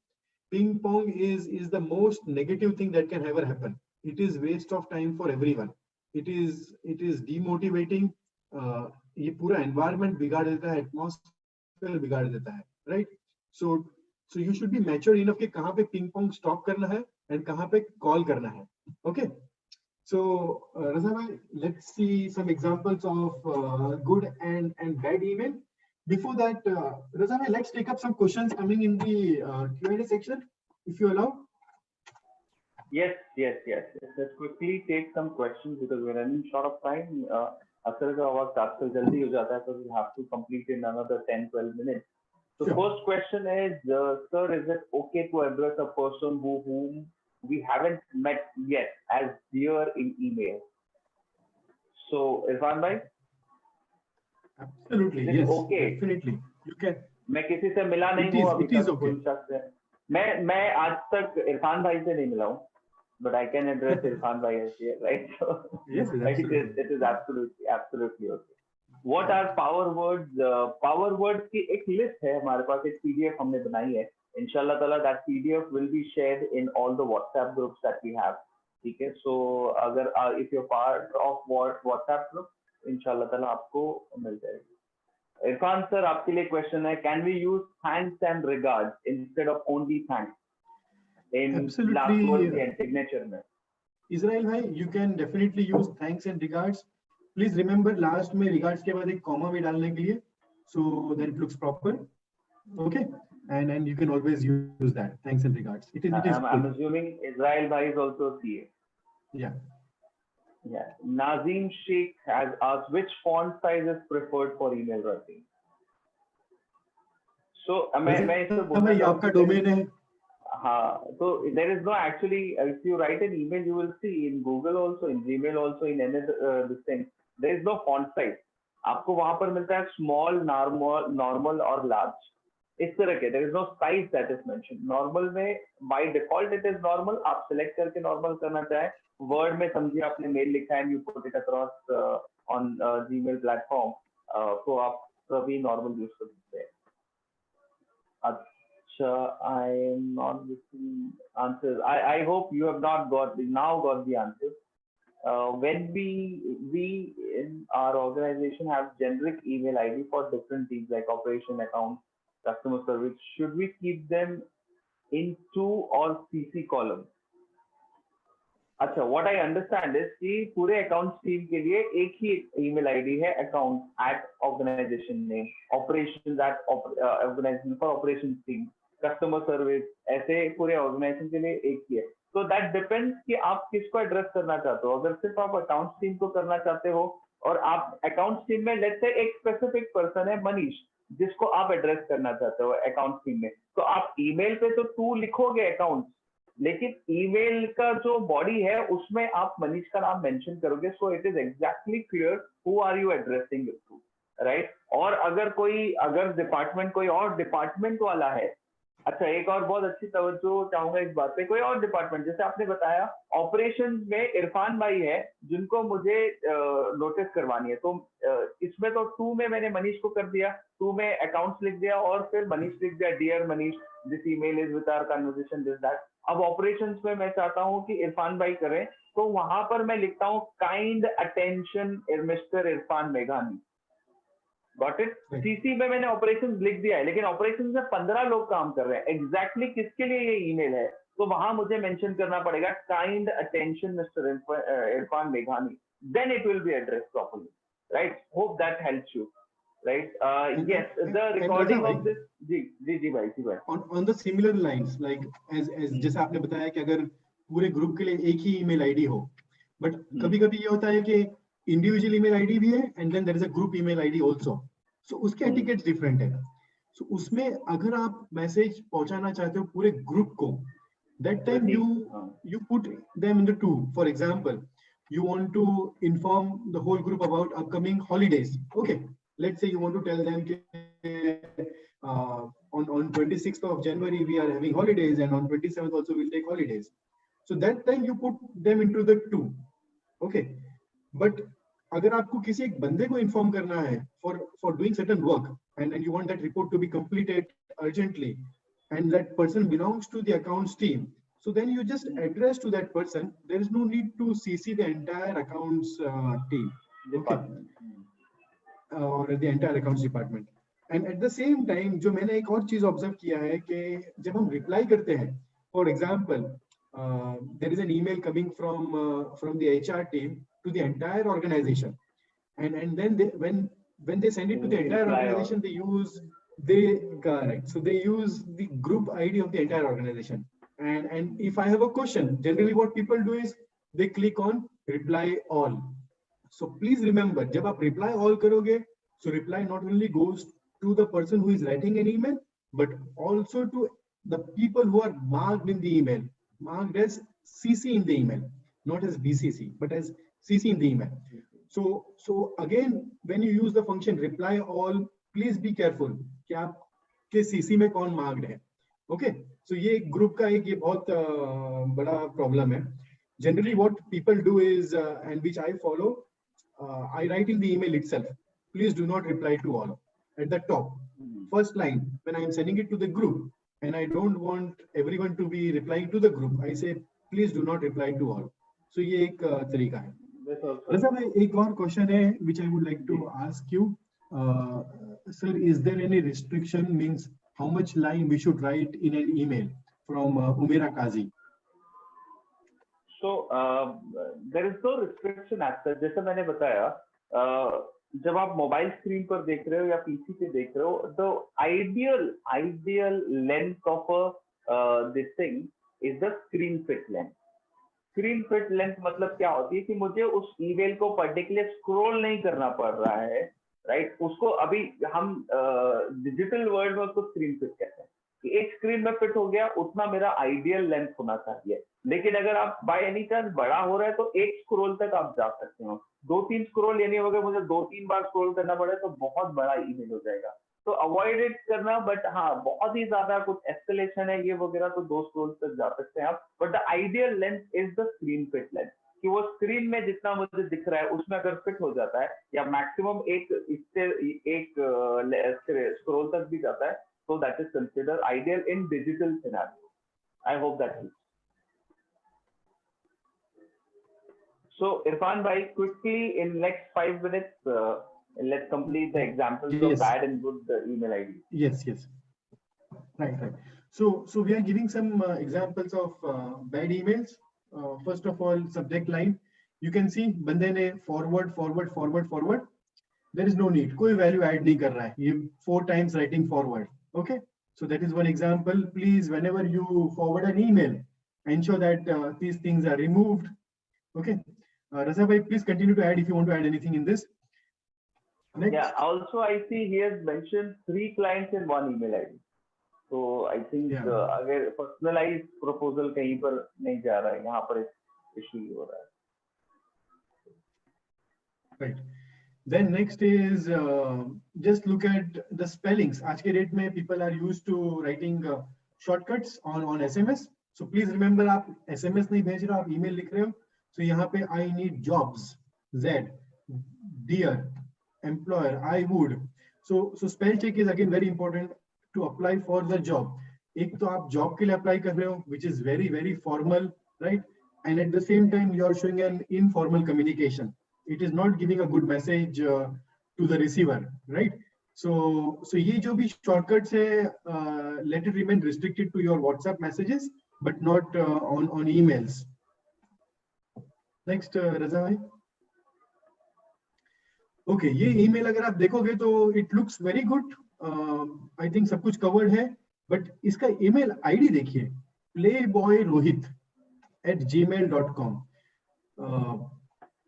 ping pong is the most negative thing that can ever happen। it is waste of time for everyone, it is demotivating, ये पूरा environment बिगाड़ देता है, atmosphere बिगाड़ देता है, right? So you should be mature enough कि कहाँ पे ping pong stop करना है and कहाँ पे call करना है. Okay. So Raza bhai, let's see some examples of good and bad email. Before that, Raza bhai, let's take up some questions coming in the Q&A section, if you allow. Yes. Let's quickly take some questions because we're running short of time. अक्सर का वक्त आजकल जल्दी हो जाता है, so we have to complete in another 10-12 minutes. So Sure. first question is, sir, is it okay to address a person whom we haven't met yet as dear in email? So Irfan bhai, Absolutely, is it yes, okay? definitely. You can. मैं किसी से मिला नहीं हूँ अभी It is तक okay. कोई शख्स है. मैं आज तक इरफान भाई से नहीं मिला हूँ, but I can address Irfan bhai as here, right? So Yes, absolutely. it is absolutely okay. What are power words? Power words की एक लिस्ट है हमारे पास, एक PDF हमने बनाई है. इंशाल्लाह ताला that PDF will be shared in all the WhatsApp groups that we have. ठीक है. So अगर if you're part of WhatsApp group, इंशाल्लाह ताला आपको मिल जाएगी. इरफान सर, आपके लिए क्वेश्चन है, can we use thanks and regards instead of only thanks in Absolutely. last word and signature में? Israel bhai, you can definitely use thanks and regards. Please remember last में regards के बाद एक comma भी डालने के लिए, so that it looks proper. Okay, and you can always use that thanks and regards. It is I'm assuming Israel bhai is also CA. Yeah. Nazim Sheikh has asked which font size is preferred for email writing. So मैं इससे बोलना ये आपका domain है. हाँ, so there is no actually, if you write an email, you will see in Google also, in Gmail also, in any this thing, there is no font size. आपको वहाँ पर मिलता है small, normal और large. इस तरह के, there is no size that is mentioned. Normal में by default it is normal. आप select करके normal करना चाहें, Word में समझिए आपने mail लिखा है and you put it across on Gmail platform, तो आप कभी normal use कर सकते हैं. I am not getting answers. I hope you have not got the answers. When we in our organization have generic email ID for different teams like operation, account, customer service, should we keep them in 2 or CC columns? अच्छा, what I understand is कि पूरे accounts team के लिए एक ही email ID है, account at organization name, operations at organization for operations team, customer service, ऐसे पूरे organization के लिए एक ही है. So that depends कि आप किसको address करना चाहते हो. अगर सिर्फ आप accounts team को करना चाहते हो और आप accounts team में let's say एक specific person है मनीष जिसको आप address करना चाहते हो accounts team में, तो आप email पे तो 2 लिखोगे accounts, लेकिन ईमेल का जो बॉडी है उसमें आप मनीष का नाम मेंशन करोगे, so it is exactly clear who are you addressing it to, right. और अगर डिपार्टमेंट कोई और डिपार्टमेंट वाला है, अच्छा एक और बहुत अच्छी तवज्जो चाहूंगा इस बात पे, कोई और डिपार्टमेंट जैसे आपने बताया ऑपरेशंस में इरफान भाई है जिनको मुझे नोटिस करवानी है, तो इसमें तो 2 में मैंने मनीष को कर दिया, 2 में अकाउंट्स लिख दिया और फिर मनीष लिख दिया, dear Manish this email is with our conversation this that. अब ऑपरेशंस में मैं चाहता हूं कि इरफान भाई करें, तो वहां पर मैं लिखता हूं काइंड अटेंशन मिस्टर इरफान मेघानी. Got it. सीसी में मैंने ऑपरेशंस लिख दिया है, लेकिन ऑपरेशंस में 15 लोग काम कर रहे हैं, एग्जैक्टली किसके लिए ये ईमेल है, तो वहां मुझे मेंशन करना पड़ेगा काइंड अटेंशन मिस्टर इरफान मेघानी, then it will be address properly, right. Hope that helps you, right. Yes, the recording of this जी भाई on the similar lines, like as जैसे आपने बताया कि अगर पूरे ग्रुप के लिए एक ही ईमेल आईडी हो, बट कभी-कभी ये होता है कि इंडिविजुअल ईमेल आईडी भी है and then there is a group email ID also, so उसके एटिकेट्स डिफरेंट है. सो उसमें अगर आप मैसेज पहुंचाना चाहते हो पूरे ग्रुप को, that time you put them in the 2. For example, you want to inform the whole group about upcoming holidays. Okay, let's say you want to tell them on 26th of January we are having holidays and on 27th also we'll take holidays. So that time you put them into the 2. Okay, but अगर आपको किसी एक बंदे को inform करना है for doing certain work and you want that report to be completed urgently and that person belongs to the accounts team, so then you just address to that person. There is no need to CC the entire accounts team department or the entire accounts department. And at the same time जो मैंने एक और चीज observe किया है कि जब हम रिप्लाई करते हैं, for example there is an email coming from the HR team to the entire organisation, and then when they send it to the entire Reply all. organization, they correct, so they use the group ID of the entire organization. And if I have a question, generally what people do is they click on reply all. So please remember, जब आप reply all करोगे, so reply not only goes to the person who is writing an email, but also to the people who are marked in the email, marked as CC in the email, not as BCC, but as CC in the email. So again, when you use the function reply all, please be careful कि आपके CC में कौन marked है. Okay, so ये group का एक ये बहुत बड़ा problem है. Generally, what people do is, and which I follow, I write in the email itself, please do not reply to all. At the top, first line, when I am sending it to the group, and I don't want everyone to be replying to the group, I say, please do not reply to all. So ये एक तरीका है. रज़ा भाई, एक और question है which I would like to ask you. Sir, is there any restriction, means how much line we should write in an email, from Umaira Kazi? So there is no restriction as such. जैसे मैंने बताया, जब आप mobile screen पर देख रहे हो या पीसी पे देख रहे हो, the ideal length of this thing is the screen fit length. Screen fit length मतलब क्या होती है कि मुझे उस ईमेल को पढ़ने के लिए स्क्रॉल नहीं करना पड़ रहा है, राइट? उसको अभी हम डिजिटल वर्ल्ड में उसको स्क्रीन फिट कहते हैं कि एक स्क्रीन में फिट हो गया, उतना मेरा आइडियल लेंथ होना चाहिए. लेकिन अगर आप बाय एनी चांस बड़ा हो रहा है तो एक स्क्रॉल तक आप जा सकते हो. 2-3 स्क्रॉल, यानी अगर मुझे 2-3 बार स्क्रॉल करना पड़े तो बहुत बड़ा ईमेल हो जाएगा. तो अवॉइड इट करना. बट हाँ, बहुत ही ज्यादा कुछ एस्केलेशन है ये वगैरह तो 2 स्क्रॉल तक जा सकते हैं आप. But the ideal length is the screen fit length, कि वो स्क्रीन में जितना मुझे दिख रहा है उसमें अगर फिट हो जाता है, या मैक्सिमम एक स्क्रॉल तक भी जाता है, तो that is consider ideal in digital scenario. I hope that helps. So Irfan bhai, quickly in next 5 minutes, let's complete the examples of bad and good email ID. Yes. Right. So we are giving some examples of bad emails. First of all, subject line. You can see बंदे ने forward. There is no need. कोई value add नहीं कर रहा है. ये 4 times writing forward. Okay. So that is one example. Please, whenever you forward an email, ensure that these things are removed. Okay. Raza bhai, please continue to add if you want to add anything in this. Next. Yeah, also I see he has mentioned 3 clients in one email ID. So I think अगर personalized proposal कहीं पर नहीं जा रहा है, यहाँ पर issue हो रहा है. Right. Then next is just look at the spellings. आज के date में people are used to writing shortcuts on SMS. So please remember, आप SMS नहीं भेज रहे हो, आप email लिख रहे हो. So यहाँ पे I need jobs, Z, dear, employer, I would. So spell check is again very important to apply for the job. एक तो आप job के लिए apply कर रहे हो, which is very, very formal, right? And at the same time, you are showing an informal communication. It is not giving a good message to the receiver, right? So ये जो भी shortcuts है, let it remain restricted to your WhatsApp messages, but not on emails. Next Raza भाई. Okay, ये email अगर आप देखोगे तो it looks very good. I think सब कुछ कवर्ड है, बट इसका ईमेल आईडी देखिए, playboyrohit@gmail.com.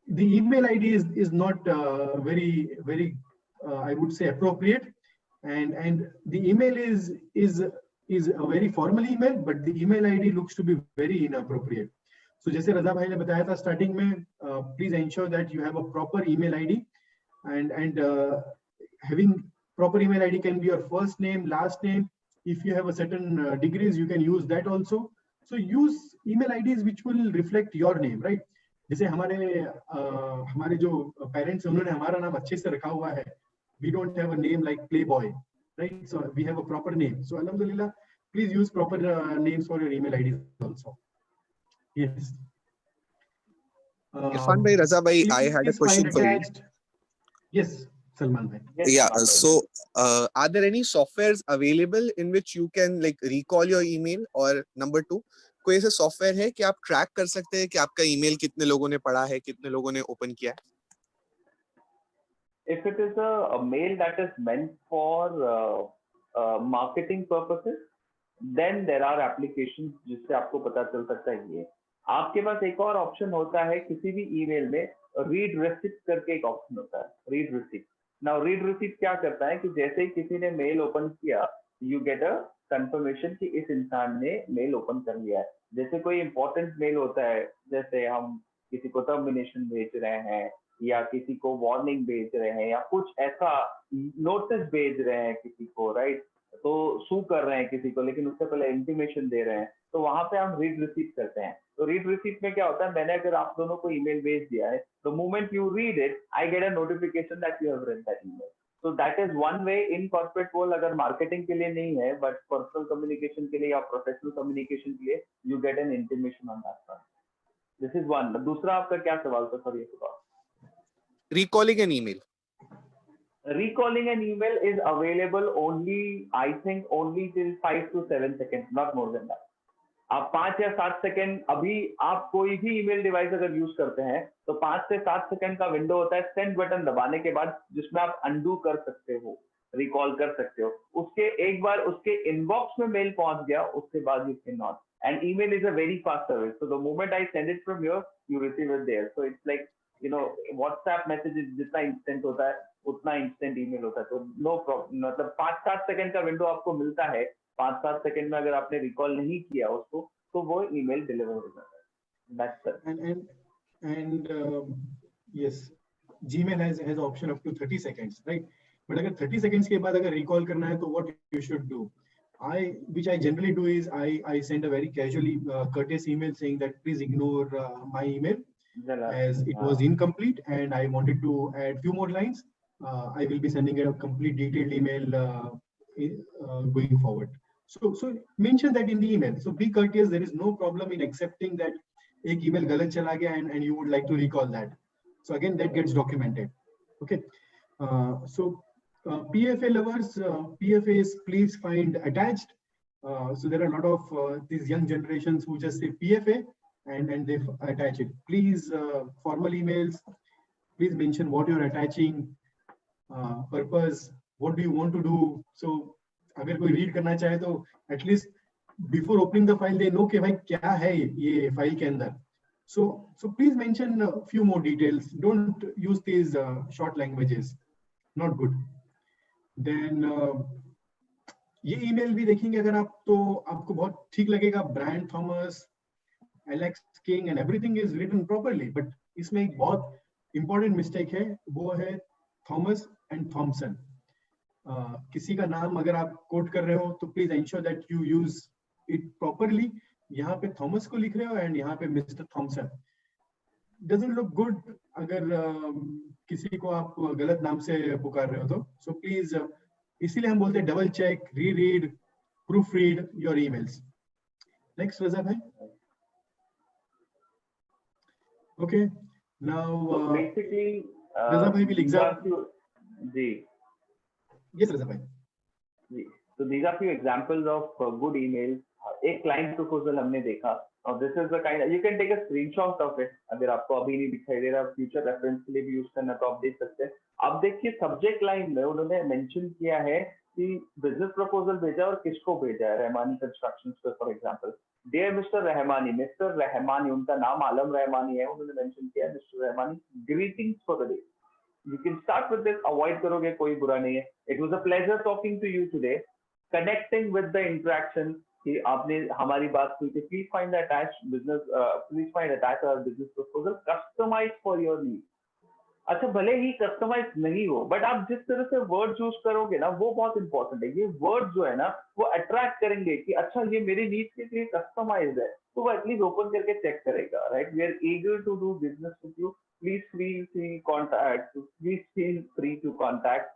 The email ID is not very I would say appropriate, and the email is a very formal email, but the email ID looks to be very inappropriate. So जैसे रज़ा भाई ने बताया था starting में, please ensure that you have a proper email ID, and having proper email ID can be your first name, last name. If you have a certain degrees, you can use that also. So use email IDs which will reflect your name, right? जैसे हमारे जो parents हैं उन्होंने हमारा नाम अच्छे से रखा हुआ है. We don't have a name like Playboy, right? So we have a proper name. So alhamdulillah, please use proper names for your email IDs also. Yes. Irfan bhai, Raza bhai, I had a question for you. Yes, Salman bhai. Yes, Yeah, Salman bhai. so are there any softwares available in which you can like recall your email? और number 2, कोई ऐसा software है कि आप track कर सकते हैं कि आपका ईमेल कितने लोगों ने पढ़ा है, कितने लोगों ने ओपन किया है? If it is a mail that is meant for marketing purposes, then there are applications जिससे आपको पता चल सकता है ये. आपके पास एक और ऑप्शन होता है किसी भी ईमेल में, रीड रिसिप्ट करके एक ऑप्शन होता है, read receipt. Now read receipt क्या करता है कि जैसे ही किसी ने मेल ओपन किया, यू गेट अ कंफर्मेशन कि इस इंसान ने मेल ओपन कर लिया है. जैसे कोई इंपॉर्टेंट मेल होता है, जैसे हम किसी को टर्मिनेशन भेज रहे हैं या किसी को वार्निंग भेज रहे हैं या कुछ ऐसा नोटिस भेज रहे हैं किसी को, राइट, तो सू कर रहे हैं किसी को, लेकिन उससे पहले इंटीमेशन दे रहे हैं, तो वहां पे हम रीड रिसीप्ट करते हैं. तो रीड रिसीप्ट में क्या होता है, मैंने अगर आप दोनों को ईमेल भेज दिया है, the moment you read it, I get a notification that you have read that email. So that is one way in corporate world. अगर मार्केटिंग के लिए नहीं है, बट पर्सनल कम्युनिकेशन के लिए या प्रोफेशनल कम्युनिकेशन के लिए, you get an intimation on that front. This is one. दूसरा आपका क्या सवाल था सर? ये सवाल Recalling an email. Recalling an email is available only, I think, only till 5 to 7 seconds, not more than that. आप 5 या 7 सेकंड, अभी आप कोई भी ईमेल डिवाइस अगर यूज करते हैं तो 5 से 7 सेकंड का विंडो होता है सेंड बटन दबाने के बाद, जिसमें आप अनडू कर सकते हो, रिकॉल कर सकते हो. उसके एक बार उसके इनबॉक्स में मेल पहुंच गया, उसके बाद you can not. And email is a very fast service, so the moment I send it from your, you receive it there. So it's like, you know, WhatsApp messages जितना instant होता है उतना instant email होता है. तो no problem, मतलब 5-7 second का window आपको मिलता है. 5-7 सेकंड में अगर आपने रिकॉल नहीं किया उसको, तो वो ईमेल डिलीवर हो जाता है. That's it. And yes, Gmail has option up to 30 seconds, right? But अगर 30 seconds के बाद अगर recall करना है तो what you should do? Which I generally do is I send a very casually courteous email saying that please ignore my email as it was incomplete and I wanted to add few more lines. I will be sending a complete detailed email going forward. So mention that in the email. So be courteous. There is no problem in accepting that एक email गलत चला गया and you would like to recall that. So again, that gets documented. Okay. So PFA lovers, PFAs, please find attached. So there are a lot of these young generations who just say PFA and they attach it. Please, formal emails, please mention what you're attaching, purpose, what do you want to do. So अगर कोई read करना चाहे तो at least before opening the file they know कि भाई क्या है ये फाइल के अंदर. So please mention few more details. Don't use these short languages, not good. Then ये ईमेल भी देखेंगे अगर आप, तो आपको बहुत ठीक लगेगा. Brian Thomas, Alex King and everything is written properly. But इसमें एक बहुत इंपॉर्टेंट मिस्टेक है, वो है थॉमस एंड थॉमसन. किसी का नाम अगर आप कोट कर रहे हो तो please ensure that you use it properly. यहाँ पे थॉमस को लिख रहे हो एंड यहाँ पे mister Thomson. Doesn't look good अगर किसी को आप गलत नाम से पुकार रहे हो तो. सो प्लीज, इसीलिए हम बोलते हैं double check, read, proof read your emails. Next Raza भाई. ओके, नाउ बेसिकली रजा भाई will examine. Ji. Yes, Raza bhai. So these are few examples of good emails. एक client proposal हमने देखा, और this is the kind, you can take a screenshot of it. अगर आपको अभी नहीं दिखाई दे रहा, future reference के लिए भी यूज करना तो आप देख सकते हैं. आप देखिए सब्जेक्ट लाइन में उन्होंने मेंशन किया है कि बिजनेस प्रपोजल भेजा और किसको भेजा है. रहमानी कंस्ट्रक्शंस पे for example, dear mister Rahmani, mister Rahmani, उनका नाम आलम रहमानी है, उन्होंने मेंशन किया है mister Rahmani, greetings for the day. You can start with this, avoid करोगे कोई बुरा नहीं है. It was a pleasure talking to you today, connecting with the interaction कि आपने हमारी बात सुनी थी. Please find the attached business, please find attached our business proposal customized for your needs. अच्छा, भले ही कस्टमाइज नहीं हो, बट आप जिस तरह से वर्ड यूज करोगे ना, वो बहुत इंपॉर्टेंट है. ये वर्ड जो है ना, वो अट्रैक्ट करेंगे कि अच्छा ये मेरे नीड्स के लिए कस्टमाइज है, तो वो एटलीस्ट ओपन करके चेक करेगा. Right, we are eager to do business with you. Please feel free to contact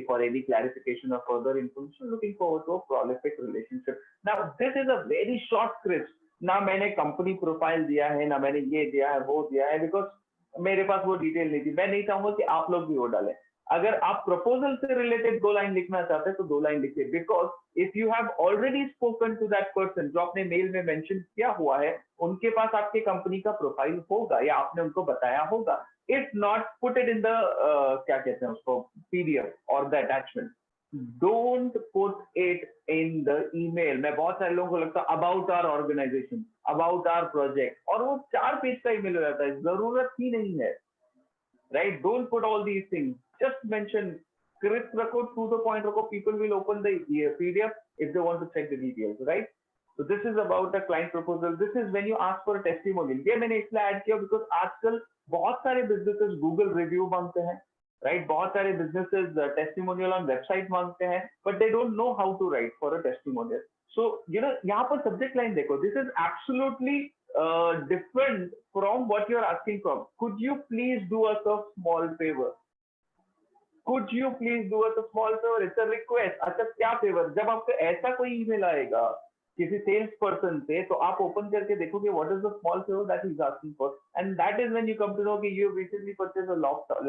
for any clarification or further information. Looking forward to a prolific relationship. Now, this is a very short script. ना मैंने company profile दिया है, ना मैंने ये दिया है, वो दिया है, बिकॉज मेरे पास वो डिटेल नहीं थी. मैं नहीं चाहूंगा कि आप लोग भी वो डालें. अगर आप प्रपोजल से रिलेटेड 2 लाइन लिखना चाहते हैं तो 2 लाइन लिखिए, because if you have already spoken to that person जो आपने मेल में मेंशन किया हुआ है, उनके पास आपके कंपनी का प्रोफाइल होगा या आपने उनको बताया होगा. If not, put it in the क्या कहते हैं उसको, पीडीएफ और the attachment. Don't put it in the email. मैं बहुत सारे लोगों को लगता है about our organisation, about our project, और वो 4 पेज का ईमेल हो जाता है, जरूरत ही नहीं है. Right? Don't put all these things. Just mention, crisp record, to the point record. People will open the PDF if they want to check the details, right? So this is about a client proposal. This is when you ask for a testimonial. ये मैंने इसलिए add किया because आजकल बहुत सारे businesses Google review मांगते हैं, right? बहुत सारे businesses testimonial on website मांगते हैं, but they don't know how to write for a testimonial. So you know, यहाँ पर subject line देखो. This is absolutely different from what you're asking from. Could you please do us a small favor? Could you please do us a small favor? It's a request. अच्छा क्या favor? जब आपको ऐसा कोई email आएगा किसी sales person से, तो आप ओपन करके देखोगे what is the small favor that he's asking for, and that is when you come to know कि you recently purchased a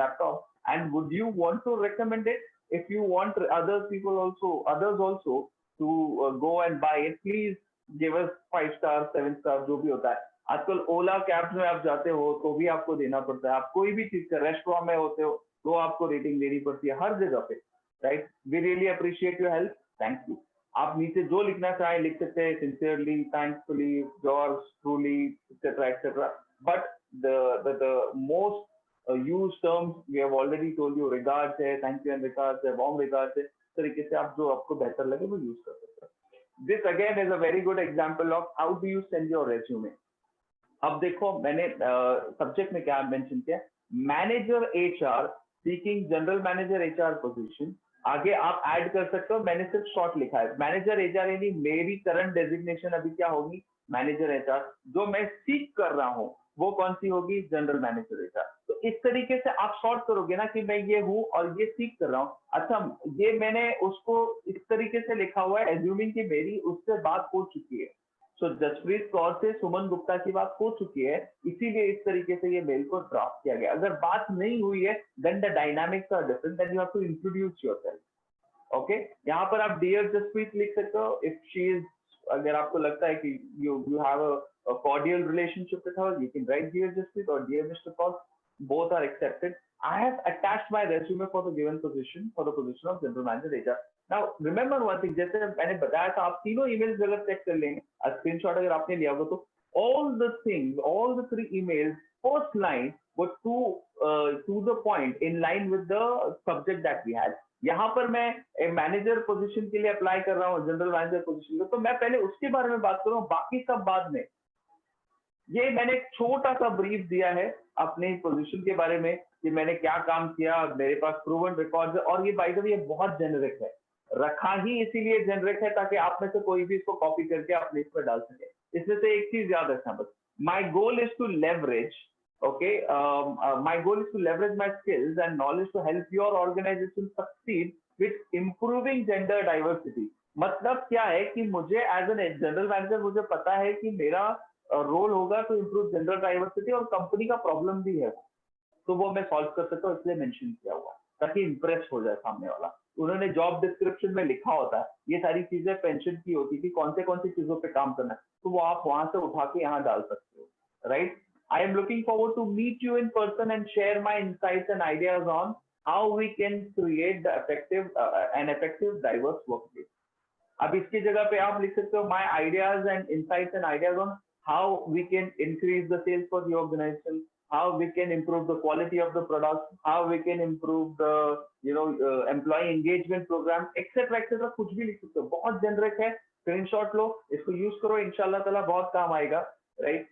laptop, and would you want to recommend it? If you want others also to go and buy it, please give us 5 stars, 7 stars, जो भी होता है. आजकल ओला cabs में आप जाते हो तो भी आपको देना पड़ता है. आप कोई भी चीज का रेस्टोरेंट में होते हो तो आपको रेटिंग देनी पड़ती है, हर जगह पे, right? We really appreciate your help, thank you. आप नीचे जो लिखना चाहें लिख सकते हैं, sincerely, thankfully, yours truly, etcetera etcetera. But the most use terms we have already told you. Regards है, थैंक यू एंड रिगार्ड्स है, वार्म रिगार्ड्स है. तरीके से आप जो आपको बेहतर लगे वो यूज कर सकते हैं. This again is a very good example of how do you send your resume. अब देखो मैंने सब्जेक्ट में क्या मेंशन किया, manager HR seeking general manager HR position. आगे आप ऐड कर सकते हो, मैंने सिर्फ शॉर्ट लिखा है मैनेजर एचआर, यानी मेरी करंट डेजिग्नेशन अभी क्या होगी, मैनेजर एचआर. जो मैं सीख कर रहा हूँ वो कौन सी होगी, जनरल मैनेजर एचआर. तो इस तरीके से आप शॉर्ट करोगे ना कि मैं ये हूँ और ये सीख कर रहा हूँ. अच्छा, ये मैंने उसको इस तरीके से लिखा हुआ है एज्यूमिंग कि मेरी उससे बात हो चुकी है. सो जसप्रीत कौर से सुमन गुप्ता की बात हो चुकी है, इसीलिए इस तरीके से ये मेल को ड्राफ्ट किया गया. अगर बात नहीं हुई है then the dynamics are different, then you have to introduce yourself. Okay, यहाँ पर आप डियर जसप्रीत लिख सकते हो इफ शी इज, अगर आपको लगता है कि you have a cordial relationship with her, you can write dear Jaspreet और dear mister Kaur, both are accepted. I have attached my resume for the given position, for the position of general manager HR. Now remember one thing, जैसे मैंने बताया था, आप तीनों emails अगर check कर लेंगे, स्क्रीनशॉट अगर आपने लिया होगा, तो all the things, all the 3 emails, first line were to the point, in line with the subject that we had. यहाँ पर मैं मैनेजर पोजीशन के लिए अप्लाई कर रहा हूँ, जनरल मैनेजर पोजीशन को, तो मैं पहले उसके बारे में बात कर रहा हूँ, बाकी सब बाद में. ये मैंने एक छोटा सा ब्रीफ दिया है अपने पोजीशन के बारे में कि मैंने क्या काम किया, मेरे पास प्रूवन रिकॉर्ड है, और ये बाय द वे ये बहुत जेनरिक है, रखा ही इसीलिए जेनरिक है ताकि आप में से कोई भी इसको कॉपी करके अपने इस पर डाल सके. इसमें से एक चीज याद रखना बस, my goal is to leverage, okay, my goal is to leverage my skills and knowledge to help your organization succeed with improving gender diversity. मतलब क्या है कि मुझे एज एन जनरल मैनेजर मुझे पता है कि मेरा रोल होगा टू इम्प्रूव जेंडर डाइवर्सिटी, और कंपनी का प्रॉब्लम भी है तो वो मैं सॉल्व कर सकता हूँ, इसलिए मेंशन किया हुआ ताकि इंप्रेस हो जाए सामने वाला. उन्होंने जॉब डिस्क्रिप्शन में लिखा होता है ये सारी चीजें, पेंशन की होती थी, कौन सी चीजों पे काम करना है, तो वो आप वहां से उठा के यहाँ डाल सकते हो, right? I am looking forward to meet you in person and share my insights and ideas on how we can create the effective diverse workplace. अब इसकी जगह पे आप लिख सकते हो my ideas and insights and ideas on how we can increase the sales for the organization, how we can improve the quality of the product, how we can improve the employee engagement program, etc. कुछ भी लिख सकते हो, बहुत generic है. Screenshot लो, इसको use करो, इंशाल्लाह ताला बहुत काम आएगा, राइट?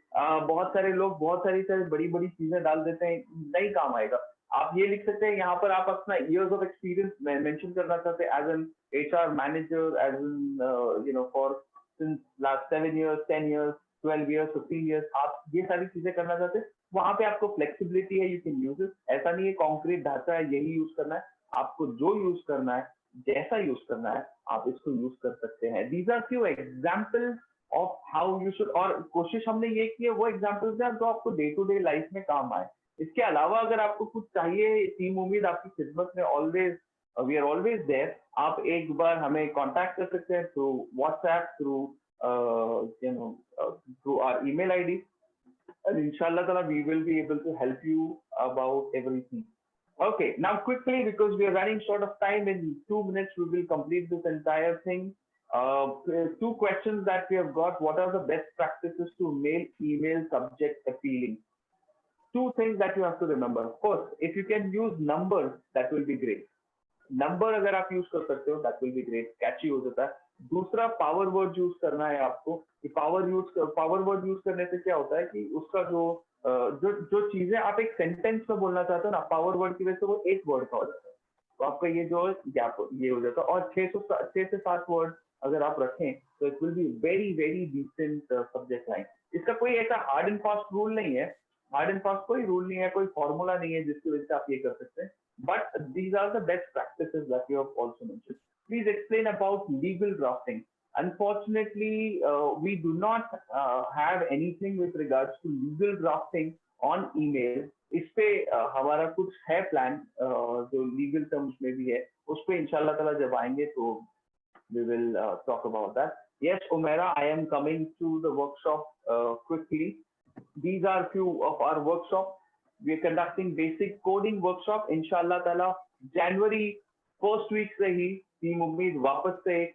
बहुत सारे लोग बहुत सारी बड़ी बड़ी चीजें डाल देते हैं, नहीं काम आएगा. आप ये लिख सकते हैं, यहाँ पर आप अपना इयर्स ऑफ एक्सपीरियंस मेंशन करना चाहते हैं as an HR manager, as an for since last 7 years, 10 years, 12 years, 15 years, आप ये सारी चीजें करना चाहते हैं, वहां पे आपको फ्लेक्सिबिलिटी है, यू कैन यूज इट. ऐसा नहीं है कॉन्क्रीट ढांचा है यही यूज करना है, आपको जो यूज करना है, जैसा यूज करना है, आप इसको यूज कर सकते हैं. These are few examples of how you should, और कोशिश हमने ये की है वो एग्जाम्पल्स हैं जो आपको डे टू डे लाइफ में काम आए. इसके अलावा अगर आपको कुछ चाहिए, टीम उम्मीद आपकी खिदमत में always, we are always there. आप एक बार हमें कांटेक्ट कर सकते हैं through WhatsApp, through through our email ID, and inshallah ta'ala we will be able to help you about everything. Okay, now quickly, because we are running short of time, in 2 minutes we will complete this entire thing. Two questions that we have got: what are the best practices to make email subject appealing? Two things that you have to remember. First, if you can use numbers, that will be great. Number अगर आप use कर सकते हो, that will be great, कैची हो जाता है। दूसरा, power word use करना है आपको, कि पावर वर्ड यूज करने से क्या होता है कि उसका जो चीजें आप एक सेंटेंस में बोलना चाहते हो ना, पावर वर्ड की वजह से वो एक वर्ड का हो जाता है, तो आपका ये जो गैप ये हो जाता है। और 6 से 7 वर्ड अगर आप रखें तो it will be very very decent subject line. इसका कोई ऐसा हार्ड एंड फास्ट रूल नहीं है, हार्ड एंड फास्ट कोई रूल नहीं है, कोई फॉर्मूला नहीं है जिसकी वजह से आप ये कर सकते हैं। But these are the best practices that you have also mentioned. Please explain about legal drafting. Unfortunately, we do not have anything with regards to legal drafting on email. इस पे हमारा कुछ है प्लान, जो लीगल टर्म्स में भी है, उस पे इंशाल्लाह ताला जब आएंगे तो we will talk about that. Yes, Umaira, I am coming to the workshop quickly. These are few of our workshops. We are conducting basic coding workshop. Inshallah Taala, January first week से ही team उम्मीद वापस से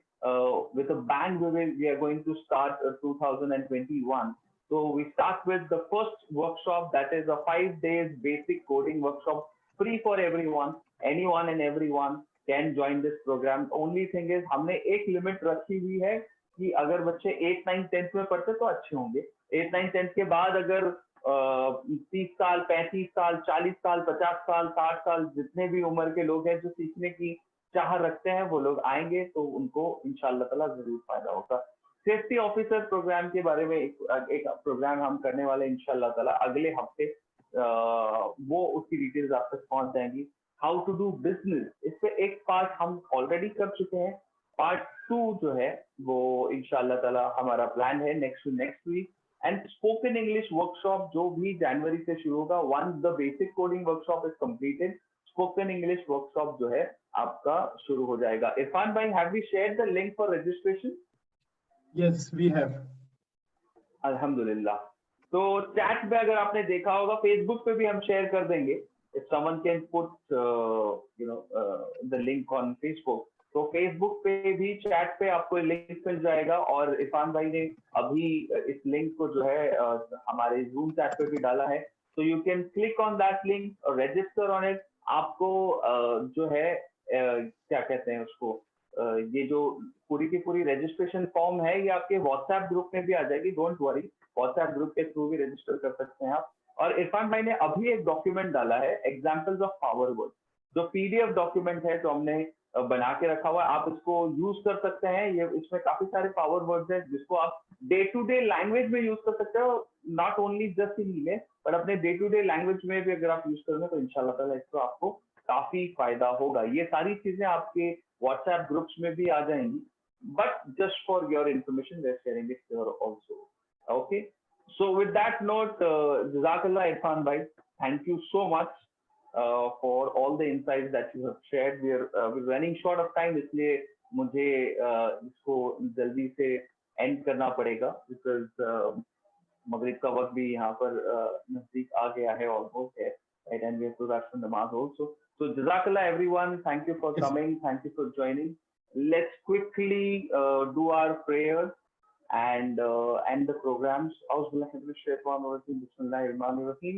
with a bang we are going to start 2021. So we start with the first workshop, that is a 5 days basic coding workshop, free for everyone. Anyone and everyone can join this program. Only thing is हमने एक limit रखी हुई है कि अगर बच्चे 8, 9, 10 में पढ़ते तो अच्छे होंगे। 8, 9, 10 के बाद अगर 30 साल, 35 साल, 40 साल, 50 साल, 60 साल, जितने भी उम्र के लोग हैं जो सीखने की चाह रखते हैं, वो लोग आएंगे तो उनको इंशाल्लाह ताला जरूर फायदा होगा। सेफ्टी ऑफिसर प्रोग्राम के बारे में एक प्रोग्राम हम करने वाले इंशाल्लाह ताला अगले हफ्ते, वो उसकी डिटेल्स आप तक पहुंच जाएंगी। हाउ टू डू बिजनेस, इस पे एक पार्ट हम ऑलरेडी कर चुके हैं, पार्ट 2 जो है वो इंशाल्लाह ताला हमारा प्लान है next week. And spoken English workshop जो भी जनवरी से शुरू होगा, once the basic coding workshop is completed, spoken English workshop जो है आपका शुरू हो जाएगा। इरफान भाई, have we shared the link for registration? Yes, we have. अल्हम्दुलिल्लाह। तो चैट में अगर आपने देखा होगा, फेसबुक पे भी हम शेयर कर देंगे, if someone can put the link on Facebook, तो फेसबुक पे भी चैट पे आपको लिंक मिल जाएगा। और इरफान भाई ने अभी इस लिंक को जो है हमारे जूम चैट पे भी डाला है, तो you can click on that link और रजिस्टर ऑन इट। आपको जो है क्या कहते हैं उसको, ये जो पूरी की पूरी रजिस्ट्रेशन फॉर्म है ये आपके व्हाट्सएप ग्रुप में भी आ जाएगी, डोंट वरी, व्हाट्सएप ग्रुप के थ्रू भी रजिस्टर कर सकते हैं आप। और इरफान भाई ने अभी एक डॉक्यूमेंट डाला है, एग्जाम्पल्स ऑफ पावर वर्ड, जो पीडीएफ डॉक्यूमेंट है जो हमने बना के रखा हुआ है, आप इसको यूज कर सकते हैं। ये इसमें काफी सारे पावर वर्ड्स हैं जिसको आप डे टू डे लैंग्वेज में यूज कर सकते हो, not only just in email, पर अपने डे टू डे लैंग्वेज में भी अगर आप यूज करोगे तो इंशाल्लाह ताला इसको आपको काफी फायदा होगा। ये सारी चीजें आपके व्हाट्सएप ग्रुप्स में भी आ जाएंगी, but just for your information we are sharing it here also. Okay, so with that note, जज़ाकल्लाह इरफान भाई, thank you so much for all the insights that you have shared. We're running short of time, इसलिए मुझे इसको जल्दी से end करना पड़ेगा, because मगरिब का वक्त भी यहाँ पर नजदीक आ गया है, almost है, right? And we have to rush for namaz also. So Jazakallah everyone, thank you for coming, thank you for joining. Let's quickly do our prayers and end the programs. Bismillahirrahmanirrahim.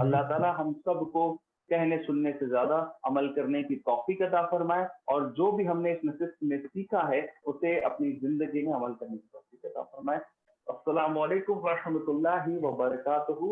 अल्लाह ताला हम सबको कहने सुनने से ज्यादा अमल करने की तौफीक अता फरमाए, और जो भी हमने इस नसीहत में सीखा है उसे अपनी जिंदगी में अमल करने की तौफीक अता फरमाए। अस्सलामु अलैकुम व रहमतुल्लाहि व बरकातहू।